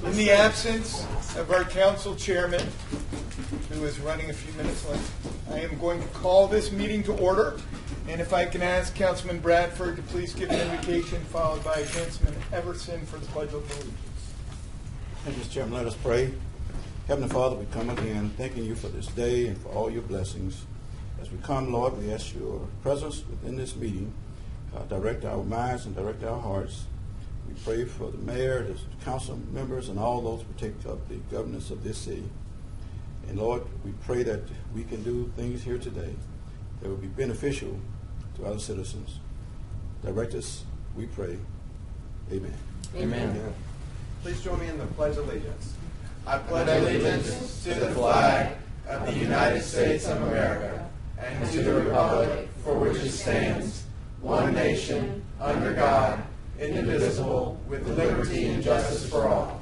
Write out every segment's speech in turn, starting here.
In the absence of our council chairman, who is running a few minutes late, I am going to call this meeting to order. And if I can ask Councilman Bradford to please give an invocation, followed by Councilman Everson for the Pledge of Allegiance. Thank you, Mr. Chairman. Let us pray. Heavenly Father, we come again thanking you for this day and for all your blessings. As we come, Lord, we ask your presence within this meeting. Direct our minds and direct our hearts. We pray for the mayor, the council members, and all those who take up the governance of this city. And Lord, we pray that we can do things here today that will be beneficial to other citizens. Direct us, we pray. Amen. Amen. Amen. Please join me in the Pledge of Allegiance. I pledge allegiance to the flag of the United States of America and to the republic for which it stands, one nation, under God, indivisible, with liberty and justice for all.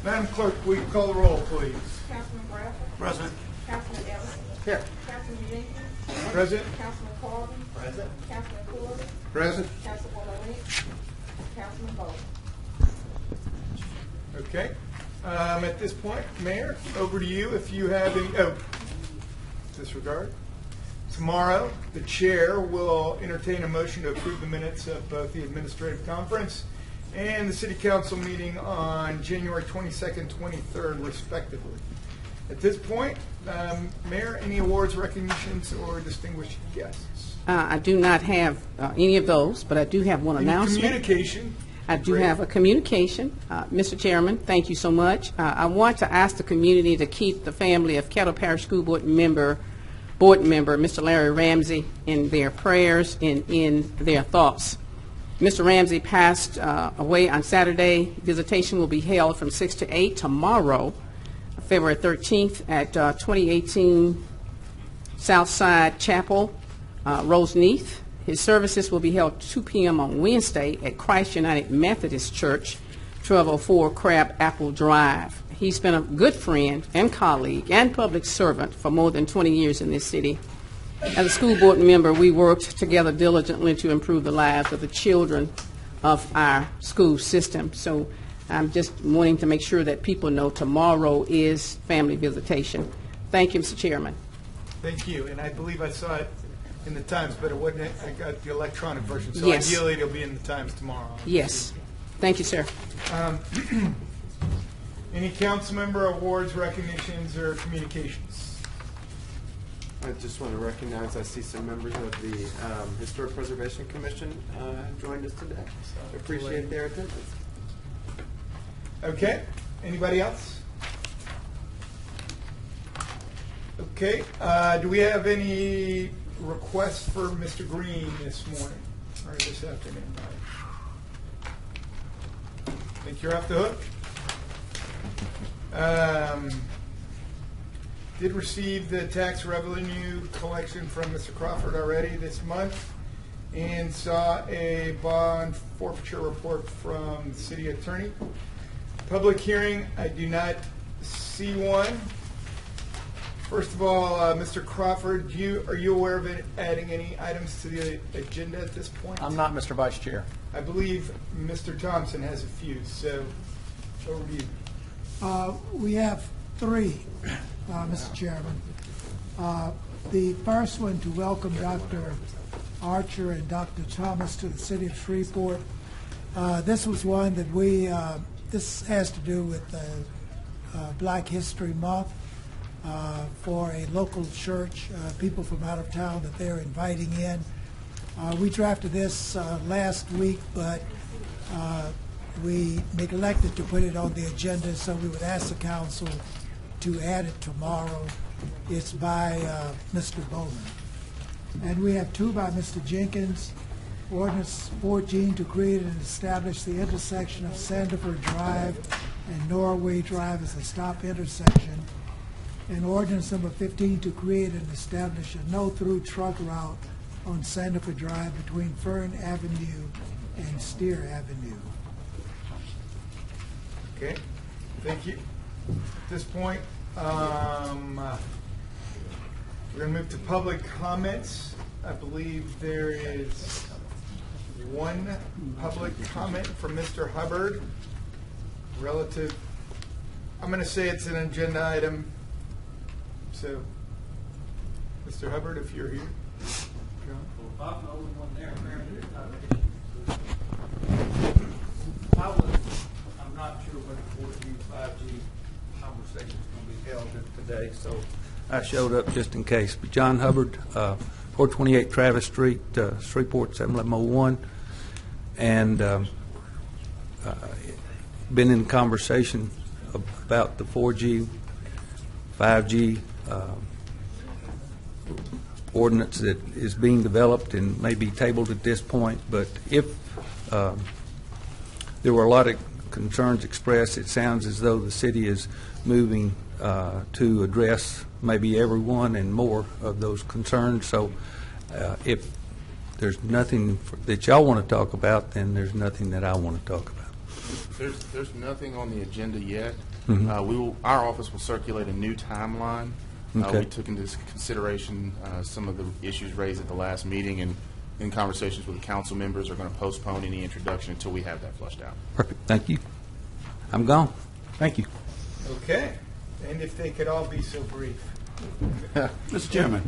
Madam Clerk, will you call the roll, please? Councilman Bradford. Present. Councilman Everson. Here. Councilman Jenkins. Present. Councilman Carter. Present. Councilman Corley. Present. Councilwoman Lynch. Councilman Bowles. Okay. At this point, Mayor, over to you if you have any, disregard. Tomorrow, the chair will entertain a motion to approve the minutes of both the administrative conference and the city council meeting on January 22nd, 23rd, respectively. At this point, Mayor, any awards, recognitions, or distinguished guests? I do not have any of those, but I do have one announcement. Communication. I do Great. have a communication. Mr. Chairman, thank you so much. I want to ask the community to keep the family of Kettle Parish School Board member, Mr. Larry Ramsey, in their prayers and in their thoughts. Mr. Ramsey passed away on Saturday. Visitation will be held from 6 to 8 tomorrow, February 13th at 2018 Southside Chapel, Roseneath. His services will be held 2 p.m. on Wednesday at Christ United Methodist Church, 1204 Crab Apple Drive. He's been a good friend and colleague and public servant for more than 20 years in this city. As a school board member, we worked together diligently to improve the lives of the children of our school system. So I'm just wanting to make sure that people know tomorrow is family visitation. Thank you, Mr. Chairman. Thank you. And I believe I saw it in the Times, but it wasn't. I got the electronic version, so Yes. ideally it'll be in the Times tomorrow. Yes. Thank you, sir. Any council member awards, recognitions, or communications? I just want to recognize, I see some members of the Historic Preservation Commission joined us today. So appreciate their attendance. Okay. Anybody else? Okay. Do we have any requests for Mr. Green this morning or this afternoon? I think you're off the hook. Did receive the tax revenue collection from Mr. Crawford already this month, and saw a bond forfeiture report from the city attorney. Public hearing, I do not see one. First of all, Mr. Crawford, are you aware of adding any items to the agenda at this point? I'm not, Mr. Vice Chair. I believe Mr. Thompson has a few, so over to you. We have 3, Mr. Chairman. The first one, to welcome Dr. Archer and Dr. Thomas to the city of Shreveport. This was one that this has to do with Black History Month for a local church, people from out of town that they're inviting in. We drafted this last week, but we neglected to put it on the agenda, so we would ask the council to add it tomorrow. It's by Mr. Bowman. And we have 2 by Mr. Jenkins. Ordinance 14 to create and establish the intersection of Sandiford Drive and Norway Drive as a stop intersection. And ordinance number 15 to create and establish a no-through truck route on Sandiford Drive between Fern Avenue and Steer Avenue. Okay, thank you. At this point, we're going to move to public comments. I believe there is one public comment from Mr. Hubbard relative, I'm going to say it's an agenda item. So, Mr. Hubbard, if you're here. John? I'm the only one there. Apparently, it's not an issue. I'm not sure when the 4G, 5G conversation is going to be held today, so I showed up just in case. But John Hubbard, 428 Travis Street, Shreveport, 71101, and been in conversation about the 4G, 5G ordinance that is being developed and may be tabled at this point. But if there were a lot of concerns expressed, it sounds as though the city is moving to address maybe every one and more of those concerns. So if there's nothing that y'all want to talk about, then there's nothing that I want to talk about. There's nothing on the agenda yet. Mm-hmm. Our office will circulate a new timeline. Okay. We took into consideration some of the issues raised at the last meeting, and in conversations with the council members are going to postpone any introduction until we have that flushed out. Perfect. Thank you. I'm gone. Thank you. Okay. And if they could all be so brief. Mr. Chairman,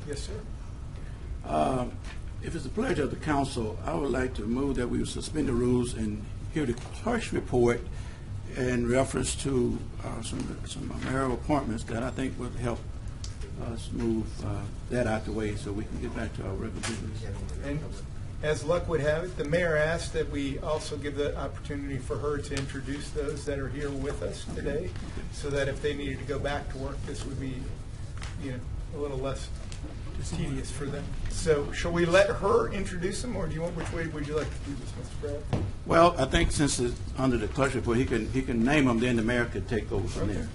Yes, sir. if it's the pleasure of the council, I would like to move that we would suspend the rules and hear the clerk's report in reference to some mayoral appointments that I think would help us move that out the way so we can get back to our regular business. And as luck would have it, the mayor asked that we also give the opportunity for her to introduce those that are here with us today, so that if they needed to go back to work, this would be, a little less tedious for them. So shall we let her introduce them, or which way would you like to do this, Mr. Brad? Well, I think since it's under the clerk's report, he can name them, then the mayor could take over from there.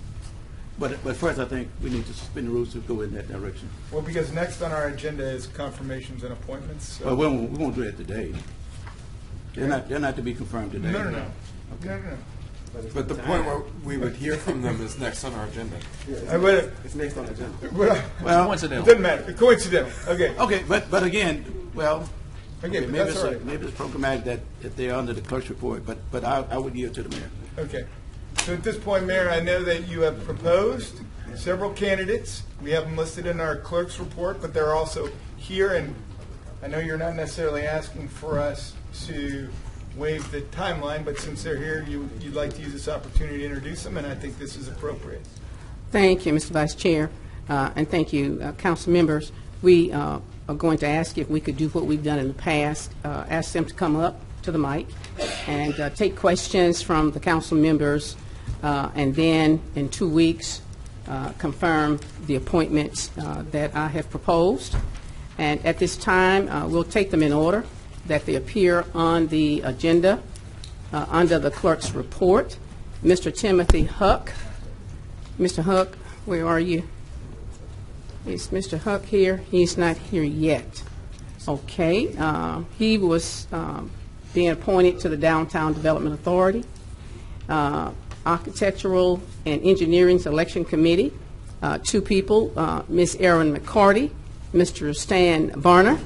But first, I think we need to suspend the rules to go in that direction. Well, because next on our agenda is confirmations and appointments. So. Well, we won't do that today. They're not to be well, today. No. Okay. No. But the point where we would hear from them is next on our agenda. It's next on the agenda. Well, it doesn't matter. Coincidental. Okay. okay, but again, well, Okay, but maybe that's it's all right. maybe it's programmatic that they're under the clerk's report, but I would yield to the mayor. Okay. So at this point, Mayor, I know that you have proposed several candidates. We have them listed in our clerk's report, but they're also here, and I know you're not necessarily asking for us to waive the timeline, but since they're here, you'd like to use this opportunity to introduce them, and I think this is appropriate. Thank you, Mr. Vice Chair, and thank you, council members. We are going to ask if we could do what we've done in the past, ask them to come up to the mic and take questions from the council members, and then in 2 weeks confirm the appointments that I have proposed. And at this time, we'll take them in order that they appear on the agenda under the clerk's report. Mr. Timothy Huck. Mr. Huck, where are you? Is Mr. Huck here? He's not here yet. Okay. He was being appointed to the Downtown Development Authority, Architectural and Engineering Selection Committee. 2 people, Ms. Erin McCarty, Mr. Stan Varner.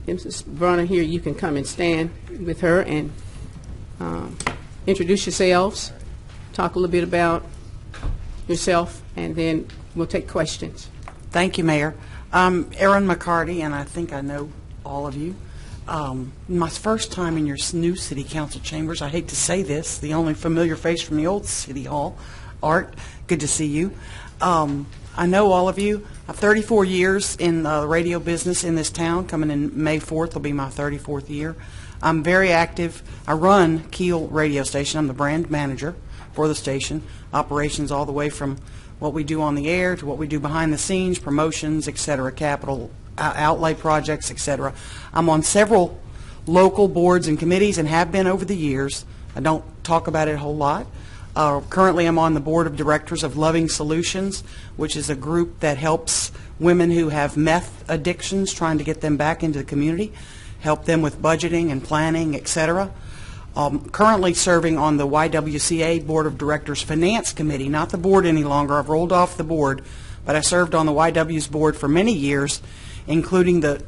Mrs. Varner here, you can come and stand with her and introduce yourselves, talk a little bit about yourself, and then we'll take questions. Thank you, Mayor. I'm Erin McCarty, and I think I know all of you. My first time in your new city council chambers. I hate to say this, the only familiar face from the old city hall. Art, good to see you. I know all of you. I have 34 years in the radio business in this town. Coming in May 4th will be my 34th year. I'm very active. I run Keel radio station. I'm the brand manager for the station. Operations all the way from what we do on the air to what we do behind the scenes, promotions, et cetera, capital outlay projects, et cetera. I'm on several local boards and committees and have been over the years. I don't talk about it a whole lot. Currently, I'm on the board of directors of Loving Solutions, which is a group that helps women who have meth addictions, trying to get them back into the community, help them with budgeting and planning, et cetera. Currently serving on the YWCA Board of Directors Finance Committee, not the board any longer. I've rolled off the board, but I served on the YW's board for many years, including the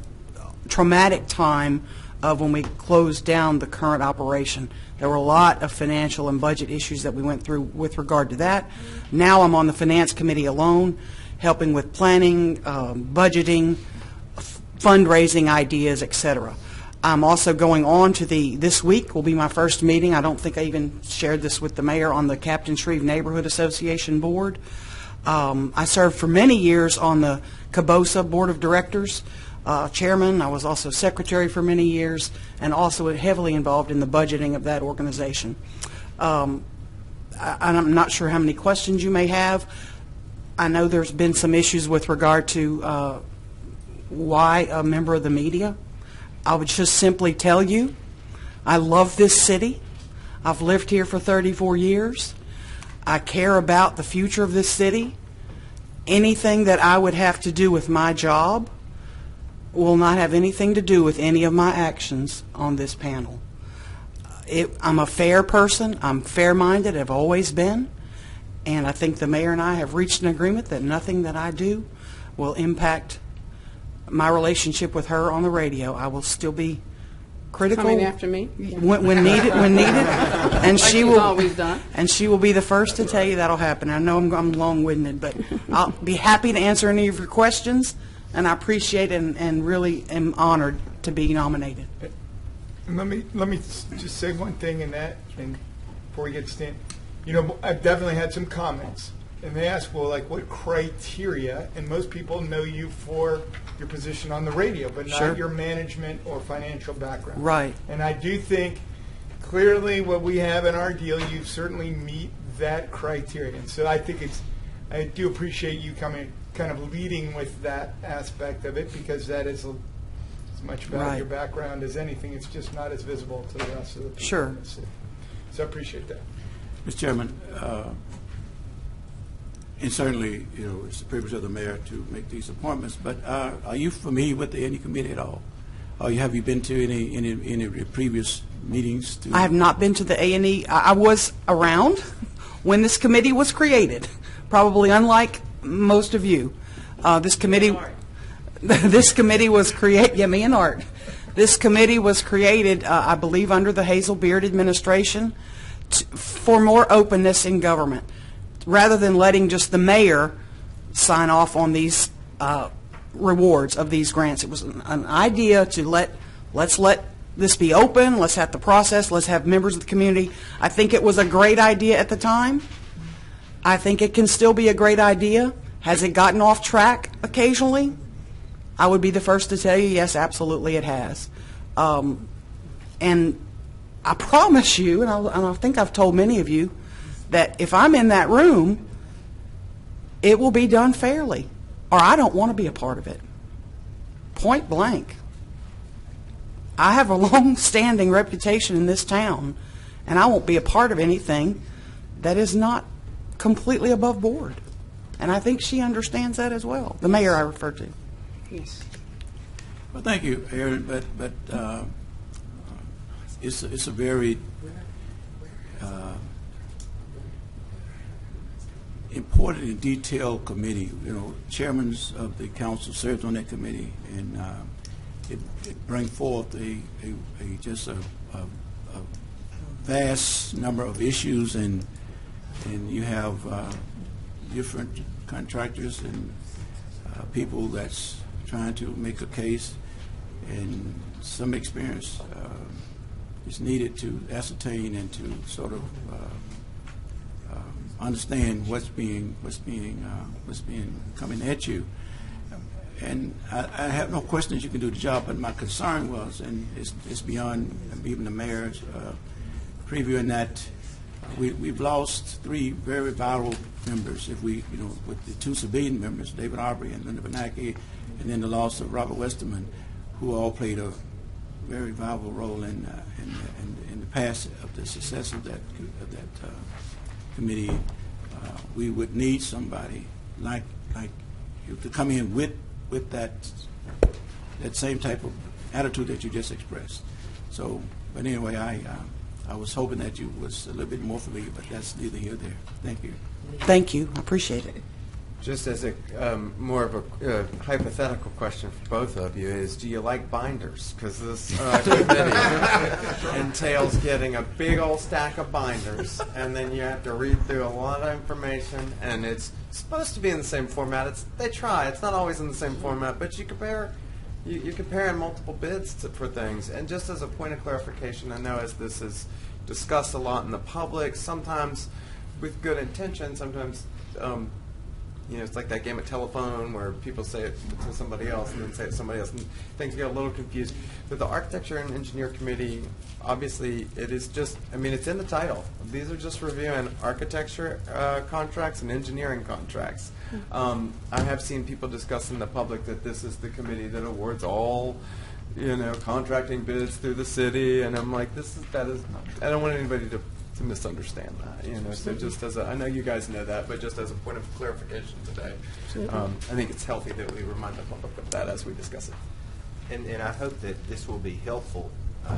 traumatic time of when we closed down the current operation. There were a lot of financial and budget issues that we went through with regard to that. Now I'm on the Finance Committee alone, helping with planning, budgeting, fundraising ideas, etc. I'm also going on to this week will be my first meeting. I don't think I even shared this with the mayor, on the Captain Shreve Neighborhood Association board. I served for many years on the CABOSA Board of Directors, chairman. I was also secretary for many years, and also heavily involved in the budgeting of that organization. I'm not sure how many questions you may have. I know there's been some issues with regard to why a member of the media. I would just simply tell you, I love this city. I've lived here for 34 years. I care about the future of this city. Anything that I would have to do with my job will not have anything to do with any of my actions on this panel. I'm a fair person. I'm fair-minded. I've always been. And I think the mayor and I have reached an agreement that nothing that I do will impact my relationship with her on the radio. I will still be critical. Coming after me? When needed, and Like she you've will always done. And she will be the first to tell you that'll happen. I know I'm long-winded, but I'll be happy to answer any of your questions, and I appreciate and really am honored to be nominated. Let me just say one thing in that, and before we get to Stan, I've definitely had some comments, and they ask, well, like, what criteria? And most people know you for your position on the radio, but not Sure. your management or financial background. Right. And I do think clearly what we have in our deal, you certainly meet that criteria. And so I think I do appreciate you coming, kind of leading with that aspect of it, because that is as much about Right. your background as anything. It's just not as visible to the rest of the people Sure. in the city. So I appreciate that. Mr. Chairman, and certainly, it's the privilege of the mayor to make these appointments, but are you familiar with the A&E committee at all? Or have you been to any of the previous meetings? I have not been to the A&E. I was around when this committee was created, probably unlike most of you. This committee was created, yeah, me and Art. This committee was created, I believe, under the Hazel Beard administration for more openness in government, rather than letting just the mayor sign off on these rewards of these grants. It was an idea to let's let this be open, let's have the process, let's have members of the community. I think it was a great idea at the time. I think it can still be a great idea. Has it gotten off track occasionally? I would be the first to tell you, yes, absolutely it has. And I promise you, and I think I've told many of you, that if I'm in that room, it will be done fairly, or I don't want to be a part of it. Point blank. I have a long-standing reputation in this town, and I won't be a part of anything that is not completely above board. And I think she understands that as well, the mayor I refer to. Yes. Well, thank you, Aaron, but it's a very important and detailed committee. Chairmen of the council served on that committee, and it brings forth just a vast number of issues, and you have different contractors and people that's trying to make a case, and some experience is needed to ascertain and to sort of understand what's coming at you. And I have no questions you can do the job, but my concern was, and it's beyond even the mayor's preview, in that we've lost three very vital members. If we, with the two civilian members, David Arbery and Linda Bernanke, and then the loss of Robert Westerman, who all played a very vital role in the past of the success of that committee. We would need somebody like you to come in with that same type of attitude that you just expressed. So, but anyway, I was hoping that you was a little bit more familiar, but that's neither here nor there. Thank you. Thank you. I appreciate it. Just as a more of a hypothetical question for both of you is, do you like binders? Because this committee entails getting a big old stack of binders, and then you have to read through a lot of information, and it's supposed to be in the same format. They try. It's not always in the same format, but you compare. You're comparing multiple bids for things. And just as a point of clarification, I know as this is discussed a lot in the public, sometimes with good intention, sometimes it's like that game of telephone where people say it to somebody else and then say it to somebody else, and things get a little confused. But the Architecture and Engineer Committee, obviously, it is just, it's in the title. These are just reviewing architecture contracts and engineering contracts. I have seen people discuss in the public that this is the committee that awards all, contracting bids through the city, and I'm like, that is not true. I don't want anybody to misunderstand that, so just as I know you guys know that, but just as a point of clarification today, I think it's healthy that we remind the public of that as we discuss it. And I hope that this will be helpful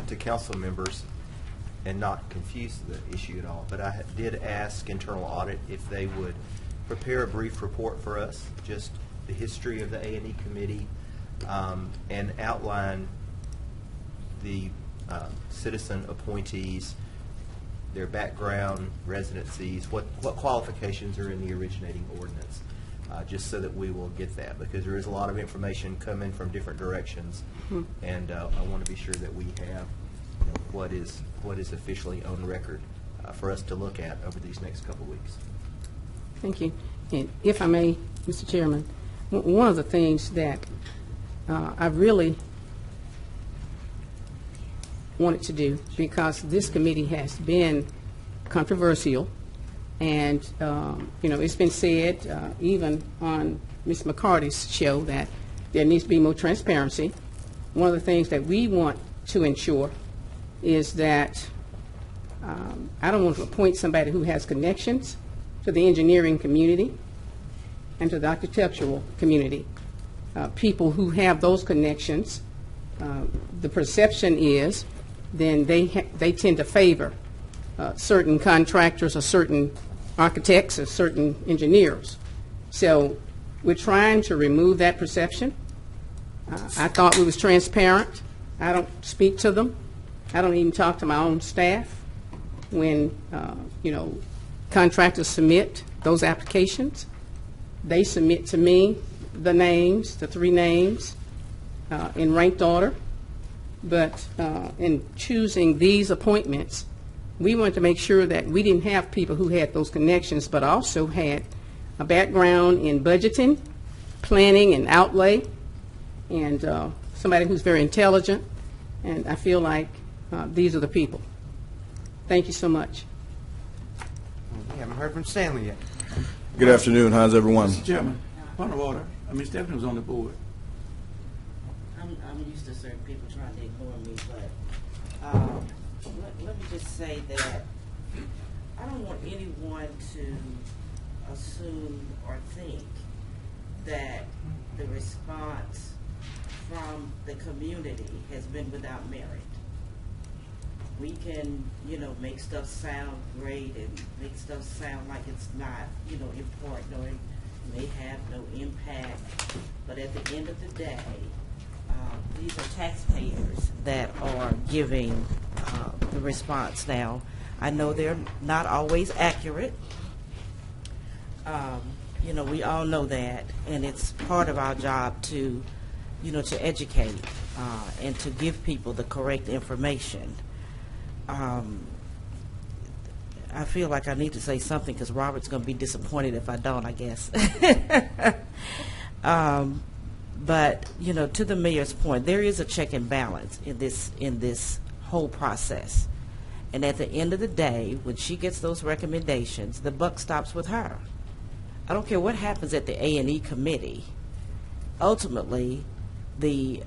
to council members and not confuse the issue at all. But I did ask internal audit if they would prepare a brief report for us, just the history of the A&E committee, and outline the citizen appointees, their background, residencies, what qualifications are in the originating ordinance, just so that we will get that, because there is a lot of information coming from different directions, and I want to be sure that we have what is officially on record for us to look at over these next couple of weeks. Thank you. And if I may, Mr. Chairman, one of the things that I really wanted to do, because this committee has been controversial, and it's been said even on Ms. McCarty's show that there needs to be more transparency. One of the things that we want to ensure is that I don't want to appoint somebody who has connections to the engineering community and to the architectural community. People who have those connections, the perception is then they tend to favor certain contractors or certain architects or certain engineers. So we're trying to remove that perception. I thought we was transparent. I don't speak to them. I don't even talk to my own staff when contractors submit those applications. They submit to me the names, the 3 names, in ranked order. But in choosing these appointments, we wanted to make sure that we didn't have people who had those connections, but also had a background in budgeting, planning, and outlay, and somebody who's very intelligent. And I feel like these are the people. Thank you so much. We haven't heard from Stanley yet. Good afternoon. How's everyone? Mr. Chairman, point of order. Stephanie was on the board. I'm used to certain people trying to ignore me, but let me just say that I don't want anyone to assume or think that the response from the community has been without merit. We can, make stuff sound great and make stuff sound like it's not, important or it may have no impact, but at the end of the day, these are taxpayers that are giving the response. Now, I know they're not always accurate. We all know that, and it's part of our job to, to educate and to give people the correct information. I feel like I need to say something because Robert's going to be disappointed if I don't, I guess. But to the mayor's point, there is a check and balance in this whole process. And at the end of the day, when she gets those recommendations, the buck stops with her. I don't care what happens at the A&E committee. Ultimately, the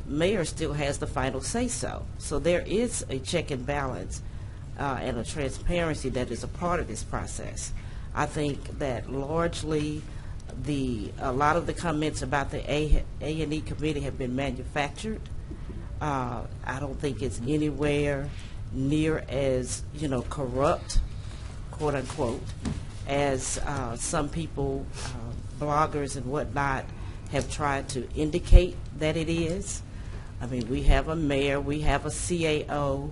mayor still has the final say-so. So there is a check and balance and a transparency that is a part of this process. I think that largely a lot of the comments about the A&E committee have been manufactured. I don't think it's anywhere near as corrupt, quote unquote, as some people bloggers and whatnot have tried to indicate that it is. I mean, we have a mayor, we have a CAO,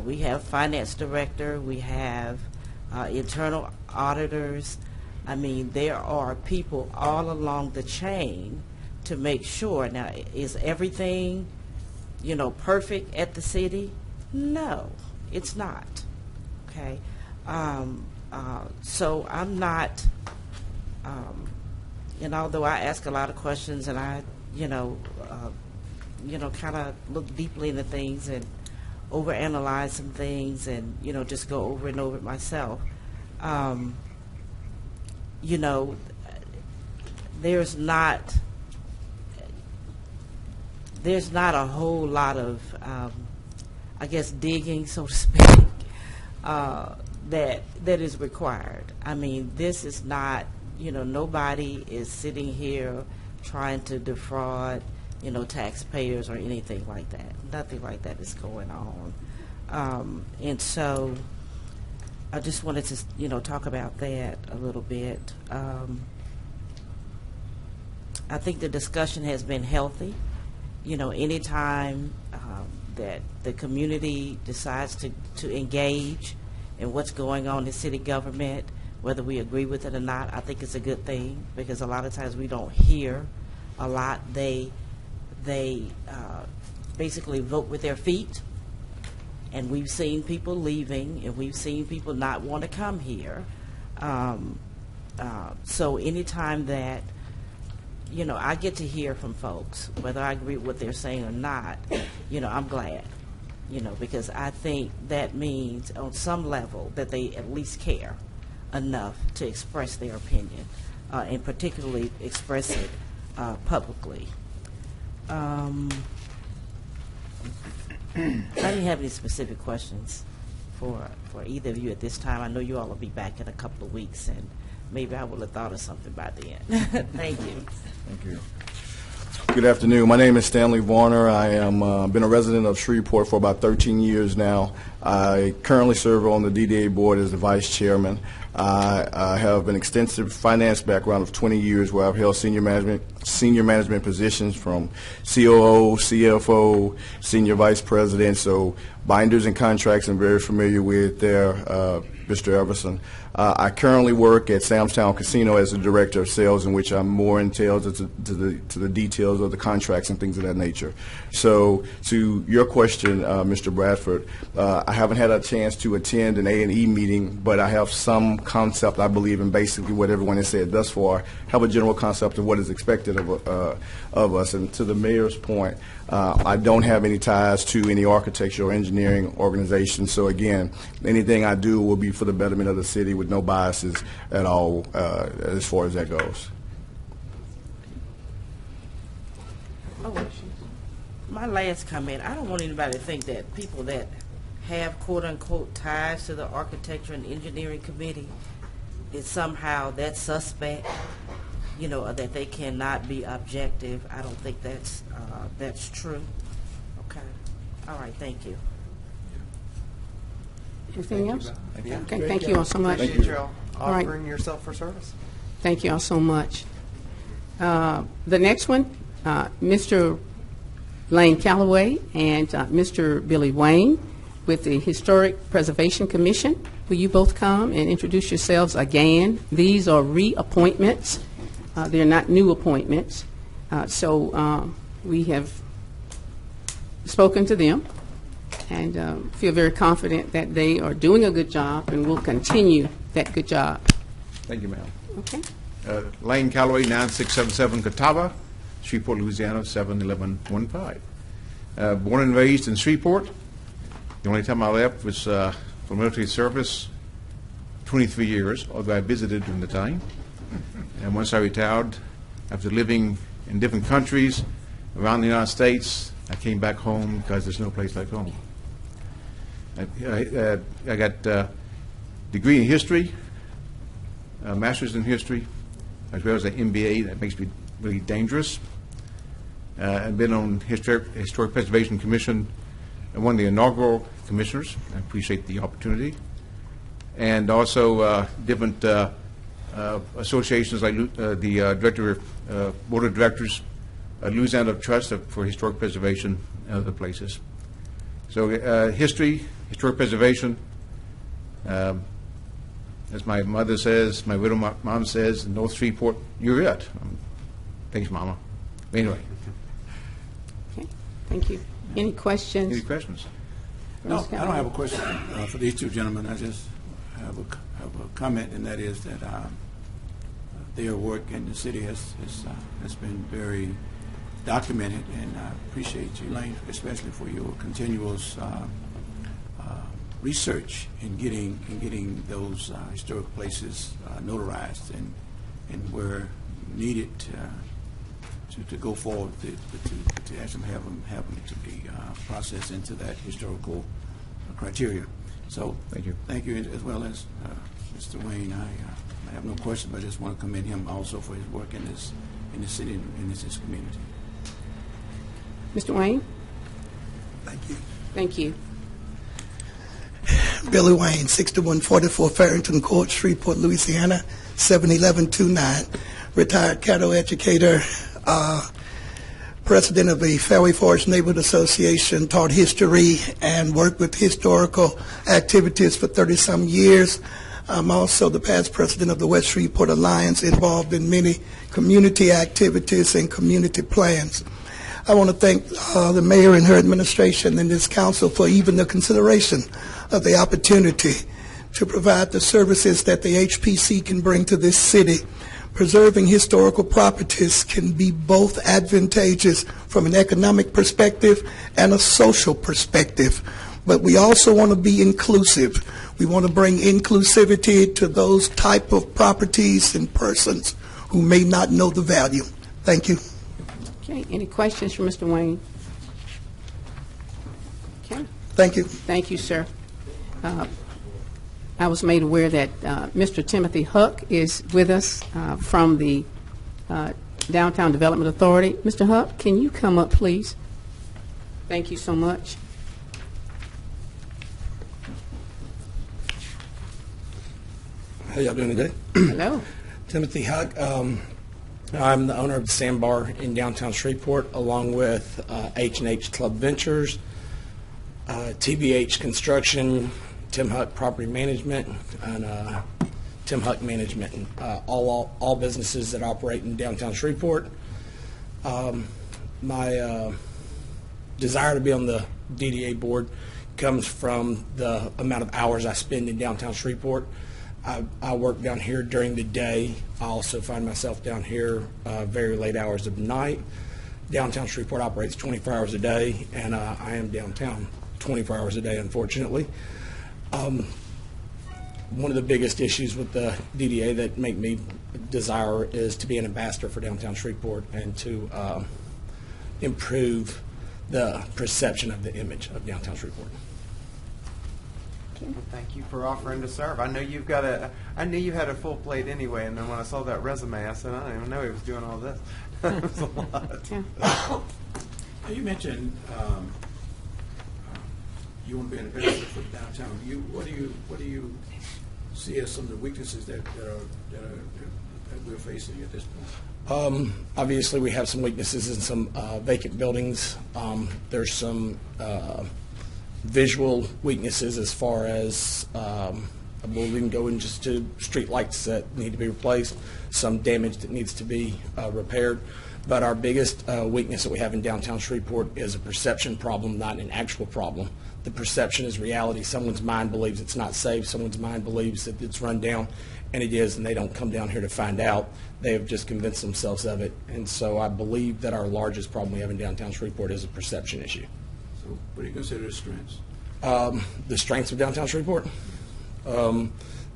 we have finance director, we have internal auditors. I mean, there are people all along the chain to make sure. Now, is everything, perfect at the city? No, it's not. Okay, so I'm not. And although I ask a lot of questions and I, kind of look deeply into things and overanalyze some things and, just go over and over it myself, there's not a whole lot of, I guess, digging, so to speak, that is required. I mean, this is not, nobody is sitting here trying to defraud, taxpayers or anything like that. Nothing like that is going on. And so I just wanted to, talk about that a little bit. I think the discussion has been healthy. Anytime that the community decides to engage in what's going on in city government, whether we agree with it or not, I think it's a good thing, because a lot of times we don't hear a lot. They basically vote with their feet, and we've seen people leaving, and we've seen people not want to come here. So anytime that I get to hear from folks, whether I agree with what they're saying or not, I'm glad, because I think that means on some level that they at least care enough to express their opinion, and particularly express it publicly. I didn't have any specific questions for either of you at this time. I know you all will be back in a couple of weeks, and maybe I will have thought of something by then. Thank you. Thank you. Good afternoon. My name is Stanley Varner. I am been a resident of Shreveport for about 13 years now. I currently serve on the DDA board as the vice chairman. I have an extensive finance background of 20 years where I've held senior management positions from COO, CFO, senior vice president. So binders and contracts I'm very familiar with there, Mr. Everson. I currently work at Samstown Casino as the director of sales, in which I'm more entailed to the details of the contracts and things of that nature. So to your question, Mr. Bradford, I haven't had a chance to attend an A&E meeting, but I have some concept, I believe, in basically what everyone has said thus far, have a general concept of what is expected of us. And to the mayor's point, I don't have any ties to any architecture or engineering organization. So again, anything I do will be for the betterment of the city with no biases at all as far as that goes. My last comment, I don't want anybody to think that people that have quote-unquote ties to the architecture and engineering committee is somehow that suspect, or that they cannot be objective. I don't think that's true. Okay. All right. Thank you. Anything else? Okay, thank you all so much. Appreciate you all All right. offering yourself for service. Thank you all so much. The next one, Mr. Lane Calloway and Mr. Billy Wayne with the Historic Preservation Commission. Will you both come and introduce yourselves again? These are reappointments. They're not new appointments. So we have spoken to them and feel very confident that they are doing a good job and will continue that good job. Thank you, ma'am. Okay. Lane Calloway, 9677 Catawba, Shreveport, Louisiana, 71115. Born and raised in Shreveport. The only time I left was for military service, 23 years, although I visited during the time. And once I retired, after living in different countries around the United States, I came back home because there's no place like home. I got a degree in history, a master's in history, as well as an MBA. That makes me really dangerous. I've been on Historic Preservation Commission, one of the inaugural commissioners. I appreciate the opportunity. And also different associations like the Board of Directors, Louisiana Trust for Historic Preservation, and other places. So history, historic preservation, as my mother says, my widow mom says, in North Shreveport, you're it. Thanks, Mama. Anyway. Okay, thank you. Any questions? Any questions? No, I don't have a question for these two gentlemen. I just have a comment, and that is that their work in the city has been very documented, and I appreciate you, Lane, especially for your continuous research in getting those historic places notarized and where needed to go forward to actually have them to be processed into that historical criteria. So thank you as well as Mr. Wayne. I have no question, but I just want to commend him also for his work in this city and in this community. Mr. Wayne? Thank you. Thank you. Billy Wayne, 6144 Farrington Court, Shreveport, Louisiana, 71129. Retired cattle educator, president of the Fairway Forest Neighborhood Association, taught history and worked with historical activities for 30-some years. I'm also the past president of the West Shreveport Alliance, involved in many community activities and community plans. I want to thank the mayor and her administration and this council for even the consideration of the opportunity to provide the services that the HPC can bring to this city. Preserving historical properties can be both advantageous from an economic perspective and a social perspective, but we also want to be inclusive. We want to bring inclusivity to those type of properties and persons who may not know the value. Thank you. Okay, any questions for Mr. Wayne? Okay. Thank you. Thank you, sir. I was made aware that Mr. Timothy Huck is with us from the Downtown Development Authority. Mr. Huck, can you come up, please? Thank you so much. How y'all doing today? Hello. Timothy Huck. I'm the owner of the Sandbar in downtown Shreveport, along with H&H Club Ventures, TBH Construction, Tim Huck Property Management, and Tim Huck Management, all businesses that operate in downtown Shreveport. My desire to be on the DDA board comes from the amount of hours I spend in downtown Shreveport. I work down here during the day. I also find myself down here very late hours of the night. Downtown Shreveport operates 24 hours a day, and I am downtown 24 hours a day, unfortunately. One of the biggest issues with the DDA that make me desire is to be an ambassador for downtown Shreveport and to improve the perception of the image of downtown Shreveport. Well, thank you for offering to serve. I know you've got I knew you had a full plate anyway, and then when I saw that resume, I said, I didn't even know he was doing all this. It was a lot. Yeah. You mentioned you want to be an ambassador for downtown. What do you see as some of the weaknesses that we're facing at this point? Obviously, we have some weaknesses in some vacant buildings. There's some visual weaknesses as far as we'll even go in just to street lights that need to be replaced, some damage that needs to be repaired. But our biggest weakness that we have in downtown Shreveport is a perception problem, not an actual problem. The perception is reality. Someone's mind believes it's not safe. Someone's mind believes that it's run down, and it is, and they don't come down here to find out. They have just convinced themselves of it. And so I believe that our largest problem we have in downtown Shreveport is a perception issue. So what do you consider the strengths? The strengths of downtown Shreveport?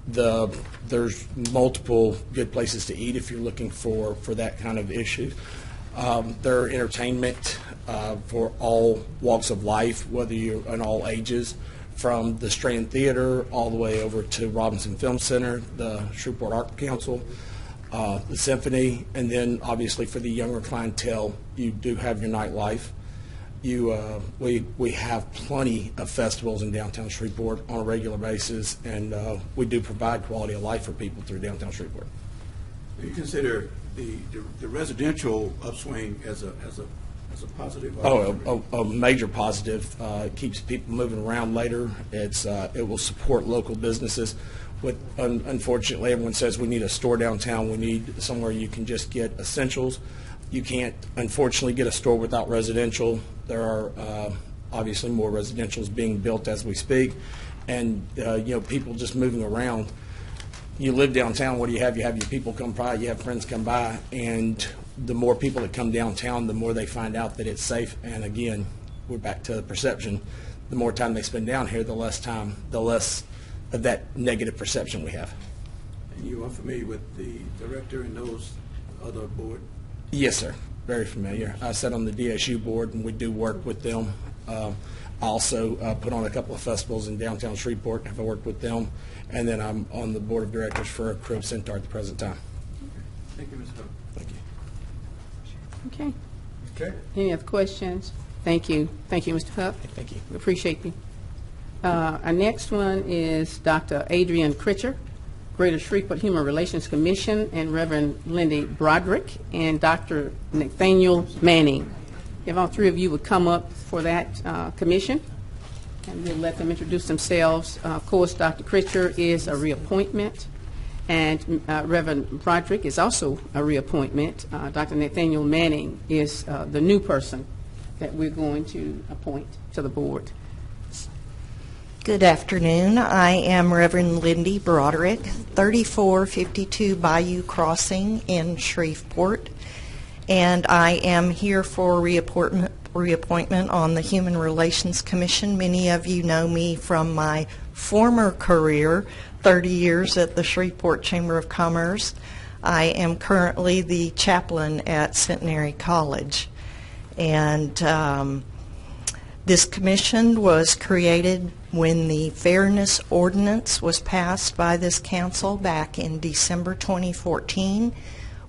There's multiple good places to eat if you're looking for that kind of issue. There are entertainment for all walks of life, whether you're in all ages, from the Strand Theater all the way over to Robinson Film Center, the Shreveport Art Council, the Symphony, and then obviously for the younger clientele, you do have your nightlife. We have plenty of festivals in downtown Shreveport on a regular basis, and we do provide quality of life for people through downtown Shreveport. You consider the residential upswing as a positive? A major positive. It keeps people moving around later. It will support local businesses. Unfortunately, everyone says we need a store downtown. We need somewhere you can just get essentials. You can't, unfortunately, get a store without residential. There are obviously more residentials being built as we speak, and people just moving around. You live downtown, what do you have? You have your people come by, you have friends come by, and the more people that come downtown, the more they find out that it's safe. And again, we're back to the perception. The more time they spend down here, the less of that negative perception we have. And you are familiar with the director and those other board? Yes, sir. Very familiar. I sat on the DSU board, and we do work with them. I also put on a couple of festivals in downtown Shreveport. Have worked with them, and then I'm on the board of directors for Crib Centaur at the present time. Thank you, Ms. Huff. Thank you. Okay. Okay. Any other questions? Thank you. Thank you, Mr. Huff. Thank you. We appreciate you. Our next one is Dr. Adrian Critcher, Greater Shreveport Human Relations Commission, and Reverend Lindy Broderick, and Dr. Nathaniel Manning. If all three of you would come up for that commission, and we'll let them introduce themselves. Of course, Dr. Critcher is a reappointment, and Reverend Broderick is also a reappointment. Dr. Nathaniel Manning is the new person that we're going to appoint to the board. Good afternoon. I am Reverend Lindy Broderick, 3452 Bayou Crossing in Shreveport, and I am here for reappointment on the Human Relations Commission. Many of you know me from my former career, 30 years at the Shreveport Chamber of Commerce. I am currently the chaplain at Centenary College, and this commission was created when the Fairness Ordinance was passed by this council back in December 2014.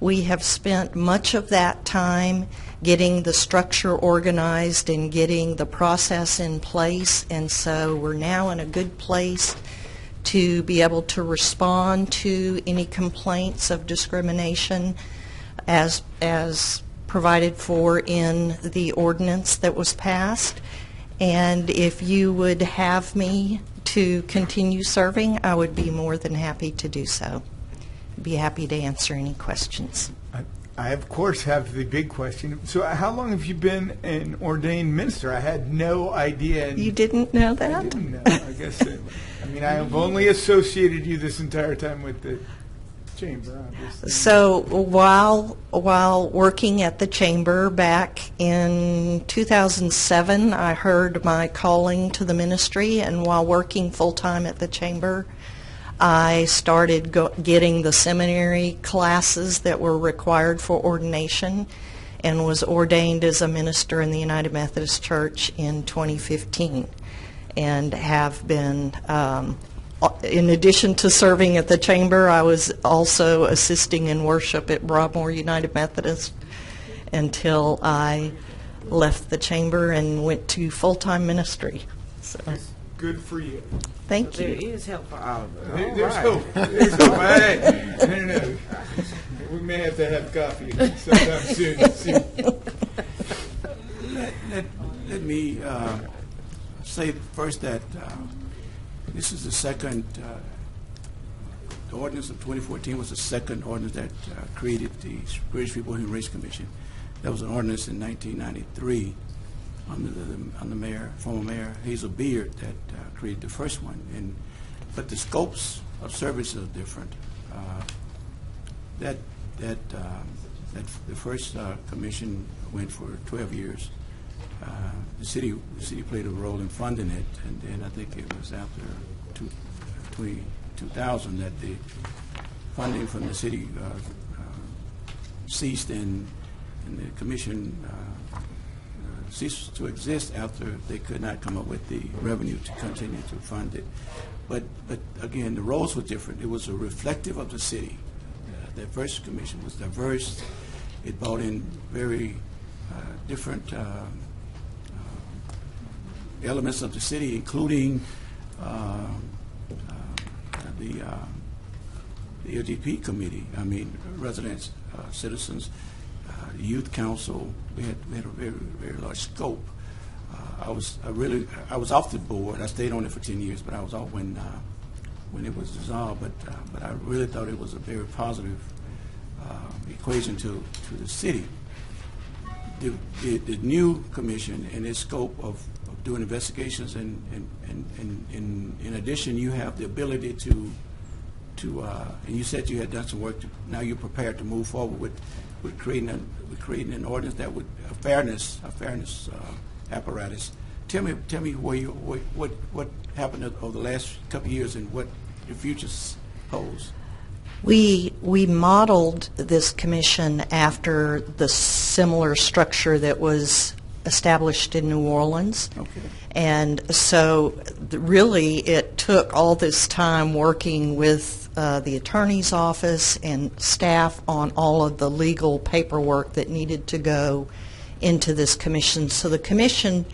We have spent much of that time getting the structure organized and getting the process in place, and so we're now in a good place to be able to respond to any complaints of discrimination as provided for in the ordinance that was passed. And if you would have me to continue serving, I would be more than happy to do so. Be happy to answer any questions. I, of course, have the big question. So how long have you been an ordained minister? I had no idea. You didn't know that? I didn't know. I guess I mean, I have only associated you this entire time with the chamber, obviously. So while working at the chamber back in 2007, I heard my calling to the ministry, and while working full-time at the chamber, I started getting the seminary classes that were required for ordination, and was ordained as a minister in the United Methodist Church in 2015, and have been in addition to serving at the chamber, I was also assisting in worship at Broadmoor United Methodist until I left the chamber and went to full-time ministry. So. Good for you. Thank you. you. There is help for all of us. There's hope. There's hope. Hey, no. We may have to have coffee sometime soon. Let me say first that this is the second, the ordinance of 2014 was the second ordinance that created the Greater Shreveport Human Rights Commission. That was an ordinance in 1993 under the former mayor Hazel Beard that created the first one. But the scopes of services are different. The first commission went for 12 years. The city played a role in funding it, and then I think it was after 2000 that the funding from the city ceased, and the commission ceased to exist after they could not come up with the revenue to continue to fund it. But again, the roles were different. It was a reflective of the city. The first commission was diverse. It brought in very different elements of the city, including the LGP committee. I mean, residents, citizens, youth council. We had a very, very large scope. I was off the board. I stayed on it for 10 years, but I was off when it was dissolved. But I really thought it was a very positive equation to the city. The new commission and its scope of doing investigations, and in addition, you have the ability to and you said you had done some work. Now you're prepared to move forward with creating an ordinance that would a fairness apparatus. Tell me what happened over the last couple of years and what the future holds. We modeled this commission after the similar structure that was established in New Orleans. Okay. And so really it took all this time working with the attorney's office and staff on all of the legal paperwork that needed to go into this commission. So the commission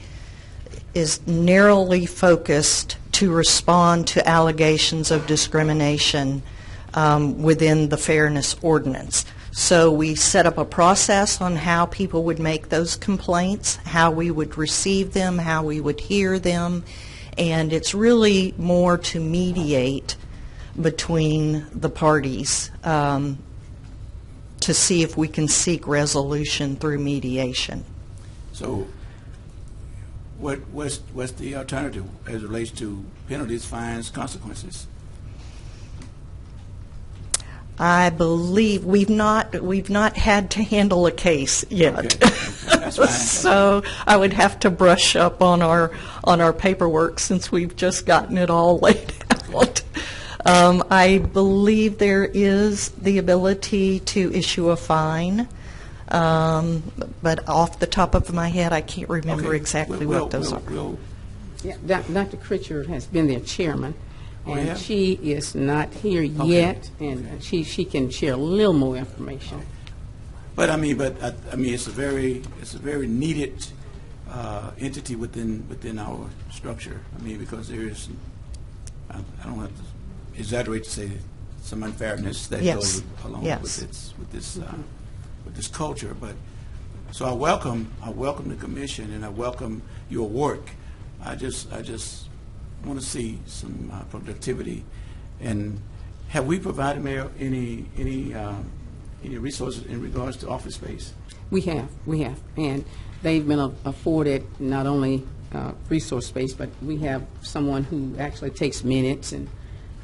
is narrowly focused to respond to allegations of discrimination within the fairness ordinance. So we set up a process on how people would make those complaints, how we would receive them, how we would hear them, and it's really more to mediate between the parties to see if we can seek resolution through mediation. So what's the alternative as it relates to penalties, fines, consequences? I believe we've not had to handle a case yet. Okay. That's fine. So I would have to brush up on our paperwork since we've just gotten it all laid out. I believe there is the ability to issue a fine, but off the top of my head, I can't remember exactly what those are. Yeah, Dr. Critcher has been their chairman. And yeah? she is not here yet, and she can share a little more information. But I mean, it's a very needed entity within our structure. I mean, because there is, I don't have to exaggerate to say some unfairness that goes along with this culture. But so I welcome the commission and I welcome your work. I just want to see some productivity. And have we provided, Mayor, any resources in regards to office space? We have, and they've been afforded not only resource space, but we have someone who actually takes minutes, and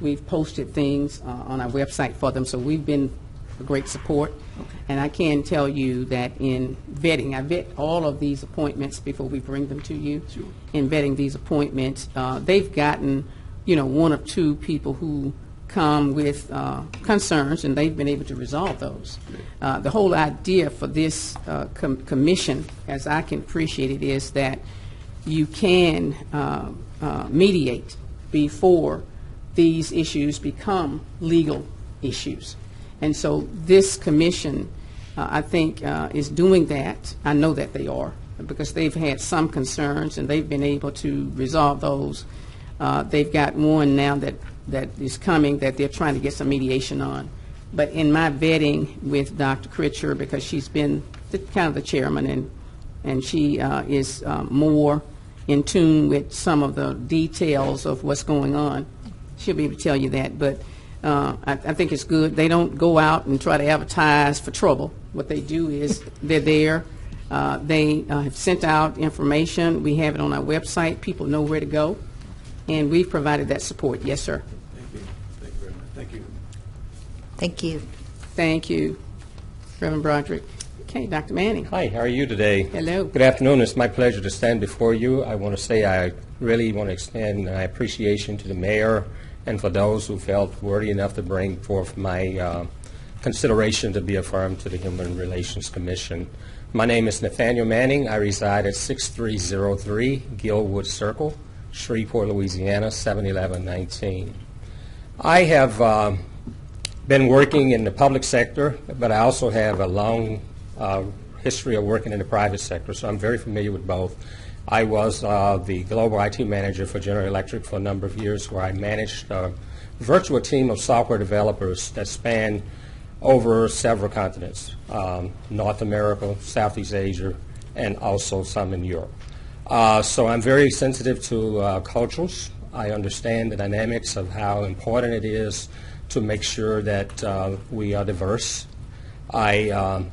we've posted things on our website for them, so we've been a great support. Okay. And I can tell you that in vetting, I vet all of these appointments before we bring them to you. Sure. In vetting these appointments, they've gotten, one or two people who come with concerns, and they've been able to resolve those. The whole idea for this commission, as I can appreciate it, is that you can mediate before these issues become legal issues. And so this commission, I think, is doing that. I know that they are, because they've had some concerns and they've been able to resolve those. They've got one now that is coming that they're trying to get some mediation on. But in my vetting with Dr. Critcher, because she's been kind of the chairman, and she is more in tune with some of the details of what's going on, she'll be able to tell you that. But I think it's good. They don't go out and try to advertise for trouble. What they do is they're there. They have sent out information. We have it on our website. People know where to go. And we've provided that support. Yes, sir. Thank you. Thank you very much. Thank you. Thank you. Thank you, Reverend Broderick. Okay, Dr. Manning. Hi, how are you today? Hello. Good afternoon. It's my pleasure to stand before you. I want to say I really want to extend my appreciation to the mayor and for those who felt worthy enough to bring forth my consideration to be affirmed to the Human Relations Commission. My name is Nathaniel Manning. I reside at 6303 Gilwood Circle, Shreveport, Louisiana, 71119. I have been working in the public sector, but I also have a long history of working in the private sector, so I'm very familiar with both. I was the global IT manager for General Electric for a number of years, where I managed virtual team of software developers that span over several continents, North America, Southeast Asia, and also some in Europe. So I'm very sensitive to cultures. I understand the dynamics of how important it is to make sure that we are diverse. I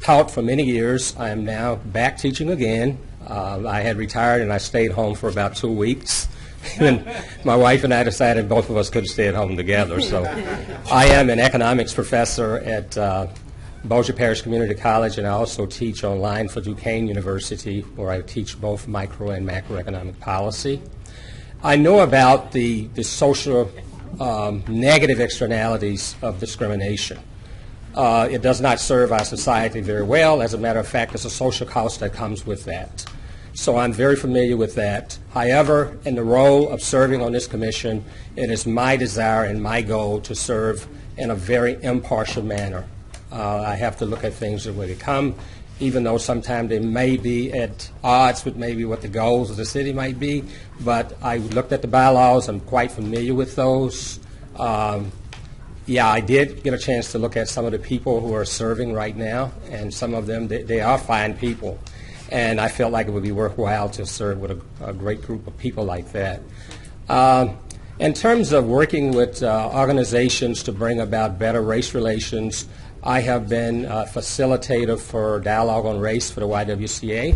taught for many years. I am now back teaching again. I had retired and I stayed home for about 2 weeks. And my wife and I decided both of us could stay at home together. So I am an economics professor at Bossier Parish Community College, and I also teach online for Duquesne University, where I teach both micro and macroeconomic policy. I know about the social negative externalities of discrimination. It does not serve our society very well. As a matter of fact, there's a social cost that comes with that. So I'm very familiar with that. However, in the role of serving on this commission, it is my desire and my goal to serve in a very impartial manner. I have to look at things the way they come, even though sometimes they may be at odds with maybe what the goals of the city might be. But I looked at the bylaws. I'm quite familiar with those. Yeah, I did get a chance to look at some of the people who are serving right now, and some of them, they are fine people. And I felt like it would be worthwhile to serve with a great group of people like that. In terms of working with organizations to bring about better race relations, I have been a facilitator for Dialogue on Race for the YWCA,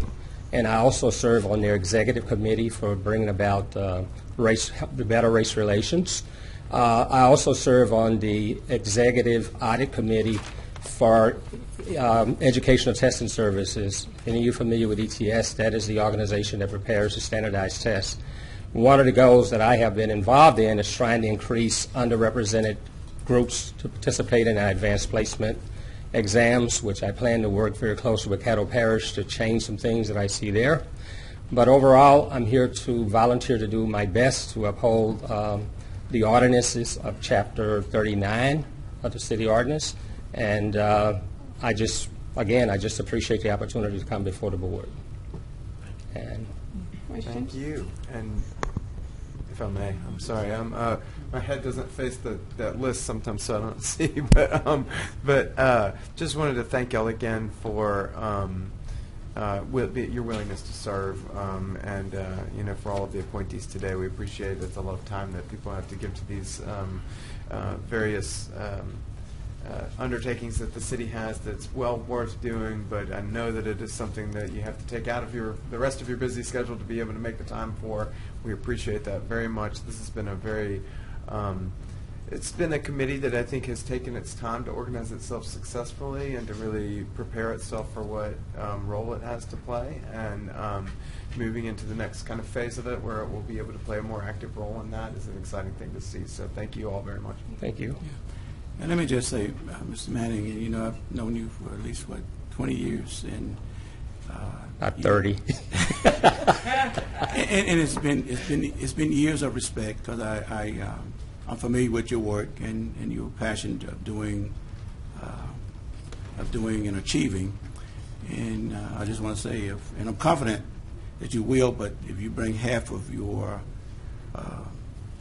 and I also serve on their executive committee for bringing about better race relations. I also serve on the executive audit committee for educational testing services. Any of you familiar with ETS? That is the organization that prepares the standardized tests. One of the goals that I have been involved in is trying to increase underrepresented groups to participate in our advanced placement exams, which I plan to work very closely with Caddo Parish to change some things that I see there. But overall, I'm here to volunteer to do my best to uphold the ordinances of Chapter 39 of the City Ordinance. And I just appreciate the opportunity to come before the board. And thank you. And if I may, I'm sorry. My head doesn't face that list sometimes, so I don't see. But just wanted to thank y'all again for your willingness to serve, and for all of the appointees today. We appreciate it. It's a lot of time that people have to give to these various undertakings that the city has that's well worth doing, but I know that it is something that you have to take out of the rest of your busy schedule to be able to make the time for. We appreciate that very much. This has been a very it's been a committee that I think has taken its time to organize itself successfully and to really prepare itself for what role it has to play, and moving into the next kind of phase of it where it will be able to play a more active role in that is an exciting thing to see. So thank you all very much. Thank you. Yeah. And let me just say, Mr. Manning, I've known you for at least, 20 years, and about 30. and it's been years of respect, because I'm familiar with your work and your passion of doing and achieving. And I just want to say, and I'm confident that you will, but if you bring half of your